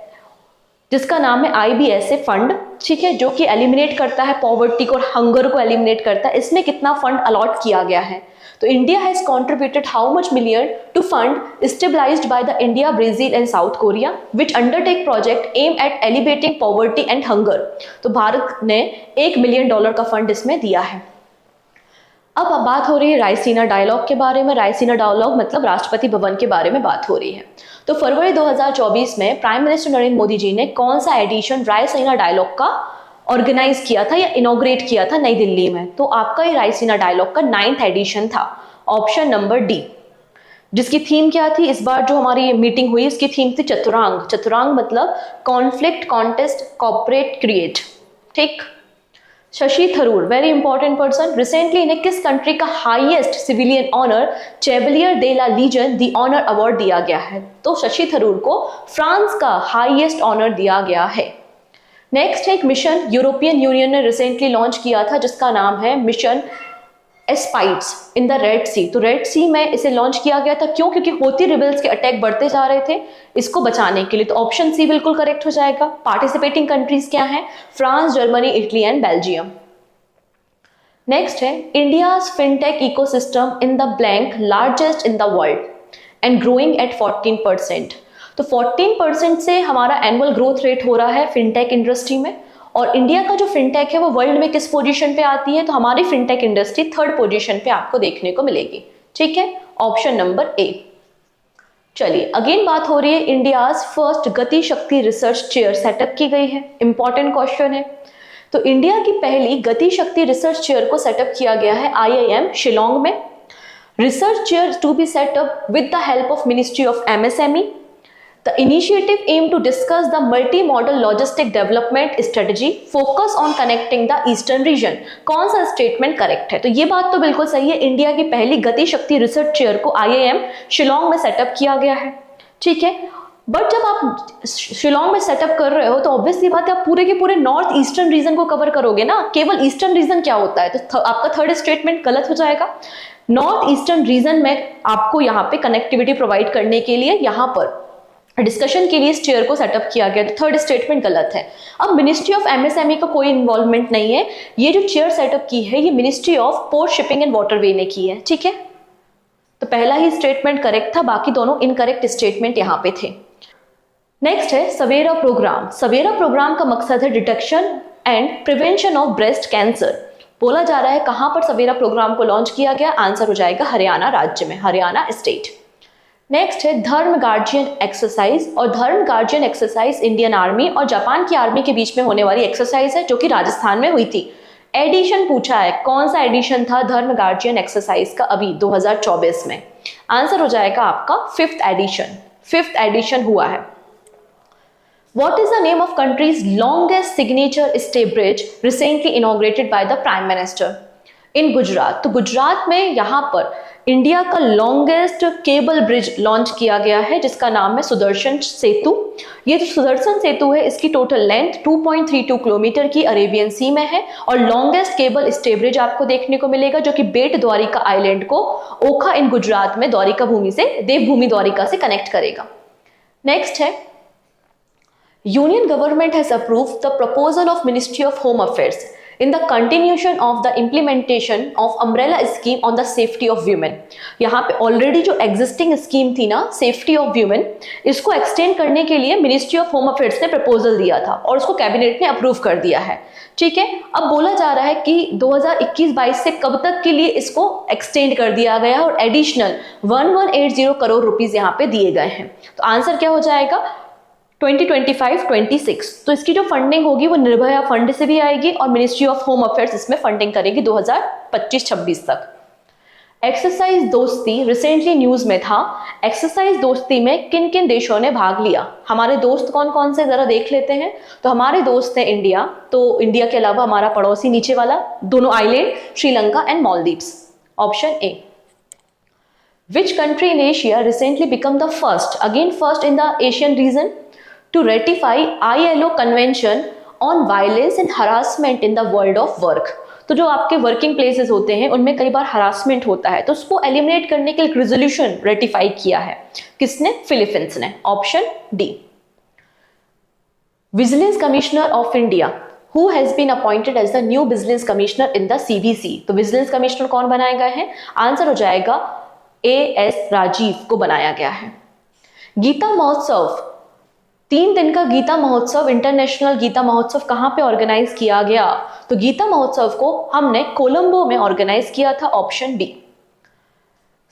जिसका नाम है IBSA फंड। ठीक है, जो कि एलिमिनेट करता है पॉवर्टी को और हंगर को एलिमिनेट करता है। इसमें कितना फंड अलॉट किया गया है? तो India has contributed how much million to fund stabilized by the India, Brazil and South Korea which undertake project aim at elevating poverty and hunger. तो भारत ने $1 मिलियन का फंड इसमें दिया है। अब बात हो रही है रायसीना डायलॉग के बारे में। रायसीना डायलॉग मतलब राष्ट्रपति भवन के बारे में बात हो रही है। तो फरवरी 2024 में प्राइम मिनिस्टर नरेंद्र मोदी जी ने कौन सा एडिशन रायसीना डायलॉग का ऑर्गेनाइज किया था या इनॉग्रेट किया था नई दिल्ली में? तो आपका ये रायसीना डायलॉग का 9th एडिशन था, ऑप्शन नंबर डी। जिसकी थीम क्या थी? इस बार जो हमारी मीटिंग हुई उसकी थीम थी चतुरांग। चतुरांग मतलब कॉन्फ्लिक्ट, कॉन्टेस्ट, कॉपरेट, क्रिएट। ठीक। Shashi Tharoor, very important person, recently इन्हें किस कंट्री का highest civilian honour chevalier de la legion the honour award दिया गया है? तो शशि थरूर को फ्रांस का हाईएस्ट ऑनर दिया गया है। नेक्स्ट एक मिशन यूरोपियन यूनियन ने रिसेंटली लॉन्च किया था जिसका नाम है मिशन एस्पाइट्स इन द रेड सी। तो रेड सी में इसे लॉन्च किया गया था, क्यों? क्योंकि हौती रिबेल्स के अटैक बढ़ते जा रहे थे, इसको बचाने के लिए। तो ऑप्शन सी बिल्कुल करेक्ट हो जाएगा। पार्टिसिपेटिंग कंट्रीज क्या हैं? France, Germany, Italy and Belgium. Next है India's fintech ecosystem in the blank largest in the world and growing at 14%। तो 14% से हमारा एनुअल ग्रोथ रेट हो रहा है फिनटेक इंडस्ट्री में। और इंडिया का जो फिनटेक है वो वर्ल्ड में किस पोजीशन पे आती है? तो हमारी फिनटेक इंडस्ट्री 3rd पोजीशन पे आपको देखने को मिलेगी। ठीक है, ऑप्शन नंबर ए। चलिए, अगेन बात हो रही है इंडियाज फर्स्ट गति शक्ति रिसर्च चेयर सेटअप की गई है। इंपॉर्टेंट क्वेश्चन है। तो इंडिया की पहली गति शक्ति रिसर्च चेयर को सेटअप किया गया है IIM शिलोंग में। Research chair to be set up with the help of ministry of MSME। The initiative aimed to discuss the multi-modal logistic development strategy, focus on connecting the eastern region। कौन सा statement correct है? तो ये बात तो बिल्कुल सही है। इंडिया की पहली गति शक्ति रिसर्च चेयर को IIM शिलोंग में सेटअप किया गया है। ठीक है, बट जब आप शिलोंग में सेटअप कर रहे हो तो ऑब्वियसली बात है आप पूरे के पूरे नॉर्थ ईस्टर्न रीजन को कवर करोगे ना। केवल ईस्टर्न रीजन क्या होता है? तो आपका 3rd स्टेटमेंट गलत हो जाएगा। नॉर्थ ईस्टर्न रीजन में आपको यहाँ पे कनेक्टिविटी प्रोवाइड करने के लिए यहाँ पर डिस्कशन के लिए इस चेयर को सेटअप किया गया। तो 3rd स्टेटमेंट गलत है। अब मिनिस्ट्री ऑफ MSME का कोई इन्वॉल्वमेंट नहीं है। ये जो चेयर सेटअप की है ये ministry of port, shipping and waterway ने की है। ठीक है, तो पहला ही स्टेटमेंट करेक्ट था, बाकी दोनों इनकरेक्ट स्टेटमेंट यहाँ पे थे। नेक्स्ट है सवेरा प्रोग्राम। सवेरा प्रोग्राम का मकसद है detection and prevention of breast cancer. बोला जा रहा है कहां पर सवेरा प्रोग्राम को लॉन्च किया गया? आंसर हो जाएगा हरियाणा राज्य में, हरियाणा स्टेट। नेक्स्ट है धर्म गार्जियन एक्सरसाइज। और धर्म गार्जियन एक्सरसाइज इंडियन आर्मी और जापान की आर्मी के बीच में होने वाली एक्सरसाइज है जो कि राजस्थान में हुई थी। एडिशन पूछा है, कौन सा एडिशन था धर्म गार्जियन एक्सरसाइज का अभी 2024 में? आंसर हो जाएगा आपका 5th एडिशन। 5th एडिशन हुआ है। What is the name of country's longest signature stay bridge recently inaugurated by the Prime Minister in Gujarat? तो गुजरात में यहाँ पर इंडिया का लॉन्गेस्ट केबल ब्रिज लॉन्च किया गया है जिसका नाम है सुदर्शन सेतु। ये जो सुदर्शन सेतु है इसकी टोटल लेंथ 2.32 किलोमीटर की अरेबियन सी में है और लॉन्गेस्ट केबल स्टे ब्रिज आपको देखने को मिलेगा जो कि बेट द्वारिका आइलैंड को ओखा इन गुजरात में द्वारिका भूमि से देवभूमि द्वारिका से कनेक्ट करेगा। नेक्स्ट है Union government has approved the proposal of Ministry of Home Affairs in the continuation of the implementation of umbrella scheme on the safety of women। यहाँ पे ऑलरेडी जो एग्जिस्टिंग स्कीम थी ना सेफ्टी ऑफ वीमेन, इसको extend करने के लिए ministry of home affairs ने प्रपोजल दिया था और उसको कैबिनेट ने अप्रूव कर दिया है। ठीक है, अब बोला जा रहा है कि 2021-22 से कब तक के लिए इसको एक्सटेंड कर दिया गया और एडिशनल 1180 करोड़ रुपीस यहाँ पे दिए गए हैं। तो आंसर क्या हो जाएगा 2025-26। तो इसकी जो फंडिंग होगी वो निर्भया फंड से भी आएगी और मिनिस्ट्री ऑफ होम अफेयर्स इसमें फंडिंग करेगी 2025-26 तक। एक्सरसाइज दोस्ती रिसेंटली न्यूज में था। एक्सरसाइज दोस्ती में किन किन देशों ने भाग लिया? हमारे दोस्त कौन कौन से जरा देख लेते हैं। तो हमारे दोस्त हैं इंडिया, तो इंडिया के अलावा हमारा पड़ोसी नीचे वाला दोनों island Sri Lanka and Maldives. Option A. Which country in Asia recently become the first in the Asian region to ratify ILO Convention on Violence and Harassment in the World of Work? तो जो आपके वर्किंग प्लेसेस होते हैं उनमें कई बार harassment होता है, तो उसको एलिमिनेट करने के लिए रेजोल्यूशन रेटिफाई किया है। किसने? फिलीपींस ने। Option D. Vigilance commissioner of India who has been appointed as the new business commissioner in the CBC? तो विजिलेंस कमिश्नर कौन बनाए गए हैं? आंसर हो जाएगा AS राजीव को बनाया गया है। गीता महोत्सव, 3 दिन का गीता महोत्सव, इंटरनेशनल गीता महोत्सव कहाँ पे ऑर्गेनाइज किया गया? तो गीता महोत्सव को हमने कोलंबो में ऑर्गेनाइज किया था। Option B.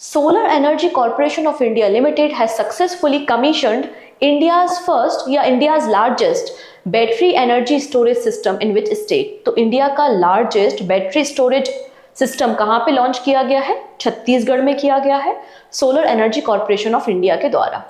Solar energy corporation of India limited has successfully commissioned India's first या India's largest battery energy storage system in which state? तो इंडिया का लार्जेस्ट बैटरी स्टोरेज सिस्टम कहाँ पे लॉन्च किया गया है? छत्तीसगढ़ में किया गया है solar energy corporation of India के द्वारा।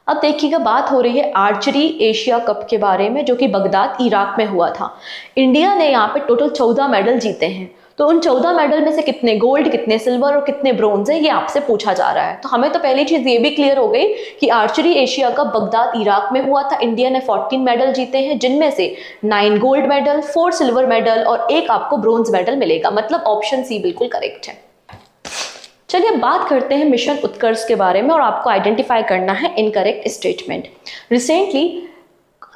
अब देखिएगा, बात हो रही है आर्चरी एशिया कप के बारे में जो कि बगदाद इराक में हुआ था। इंडिया ने यहाँ पे टोटल 14 मेडल जीते हैं, तो उन 14 मेडल में से कितने गोल्ड, कितने सिल्वर और कितने ब्रोंज है, ये आपसे पूछा जा रहा है। तो हमें तो पहली चीज ये भी क्लियर हो गई कि archery Asia cup Baghdad Iraq में हुआ था। इंडिया ने 14 मेडल जीते हैं, जिनमें से 9 गोल्ड मेडल, 4 सिल्वर मेडल और 1 आपको ब्रोंज मेडल मिलेगा। मतलब ऑप्शन सी बिल्कुल करेक्ट है। चलिए अब बात करते हैं मिशन उत्कर्ष के बारे में और आपको आइडेंटिफाई करना है इनकरेक्ट स्टेटमेंट। रिसेंटली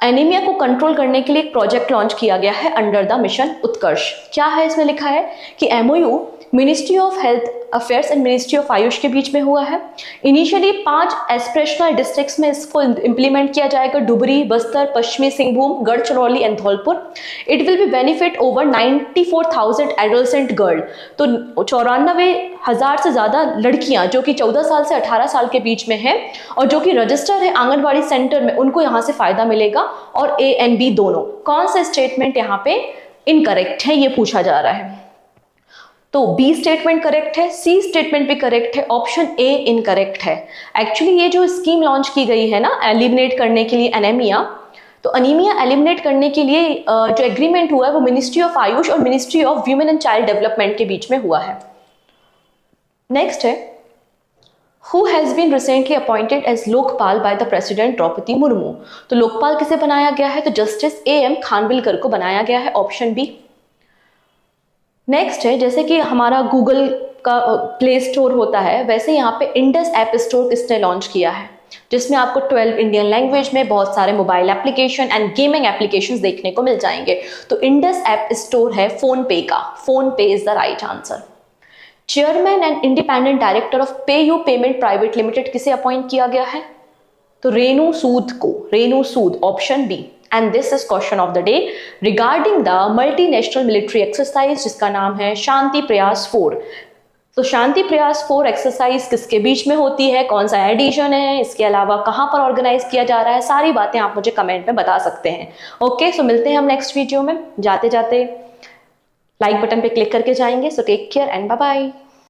एनीमिया को कंट्रोल करने के लिए एक प्रोजेक्ट लॉन्च किया गया है अंडर द मिशन उत्कर्ष। क्या है इसमें लिखा है कि MOU ministry of health affairs and ministry of Ayush के बीच में हुआ है। इनिशियली 5 एस्पिरेशनल डिस्ट्रिक्ट्स में इसको इम्प्लीमेंट किया जाएगा, डुबरी, बस्तर, पश्चिमी Singhbhum, Gadchiroli and Dholpur. It will be benefit over 94,000 adolescent girl. तो 94,000 से ज़्यादा लड़कियां जो कि 14 साल से 18 साल के बीच में हैं और जो कि रजिस्टर है आंगनबाड़ी सेंटर में, उनको यहाँ से फायदा मिलेगा। और A and B दोनों। कौन सा स्टेटमेंट यहाँ पे इनकरेक्ट है ये पूछा जा रहा है। तो बी स्टेटमेंट करेक्ट है, सी स्टेटमेंट भी करेक्ट है, ऑप्शन ए इनकरेक्ट है। एक्चुअली ये जो स्कीम लॉन्च की गई है ना एलिमिनेट करने के लिए एनीमिया, तो अनीमिया एलिमिनेट करने के लिए जो एग्रीमेंट हुआ है वो मिनिस्ट्री ऑफ आयुष और ministry of women and child development के बीच में हुआ है। नेक्स्ट है Who has been recently appointed as Lokpal by the President Draupadi Murmu? तो लोकपाल किसे बनाया गया है? तो जस्टिस AM खानविलकर को बनाया गया है। Option B. नेक्स्ट है, जैसे कि हमारा गूगल का प्ले स्टोर होता है, वैसे यहाँ पे इंडस ऐप स्टोर किसने लॉन्च किया है, जिसमें आपको 12 इंडियन लैंग्वेज में बहुत सारे mobile application and gaming applications देखने को मिल जाएंगे। तो इंडस ऐप स्टोर है फोन पे का। PhonePe is the right answer. Chairman and independent director of PayU payment private limited किसे अपॉइंट किया गया है? तो रेणु सूद को। Renu Sood, option B. And this is question of the day regarding the multinational military exercise जिसका नाम है शांति प्रयास 4। तो शांति प्रयास 4 एक्सरसाइज किसके बीच में होती है, कौन सा एडिशन है, इसके अलावा कहाँ पर ऑर्गेनाइज किया जा रहा है, सारी बातें आप मुझे कमेंट में बता सकते हैं। ओके, सो मिलते हैं हम नेक्स्ट वीडियो में। जाते जाते लाइक बटन पे क्लिक करके जाएंगे। So take care and bye bye.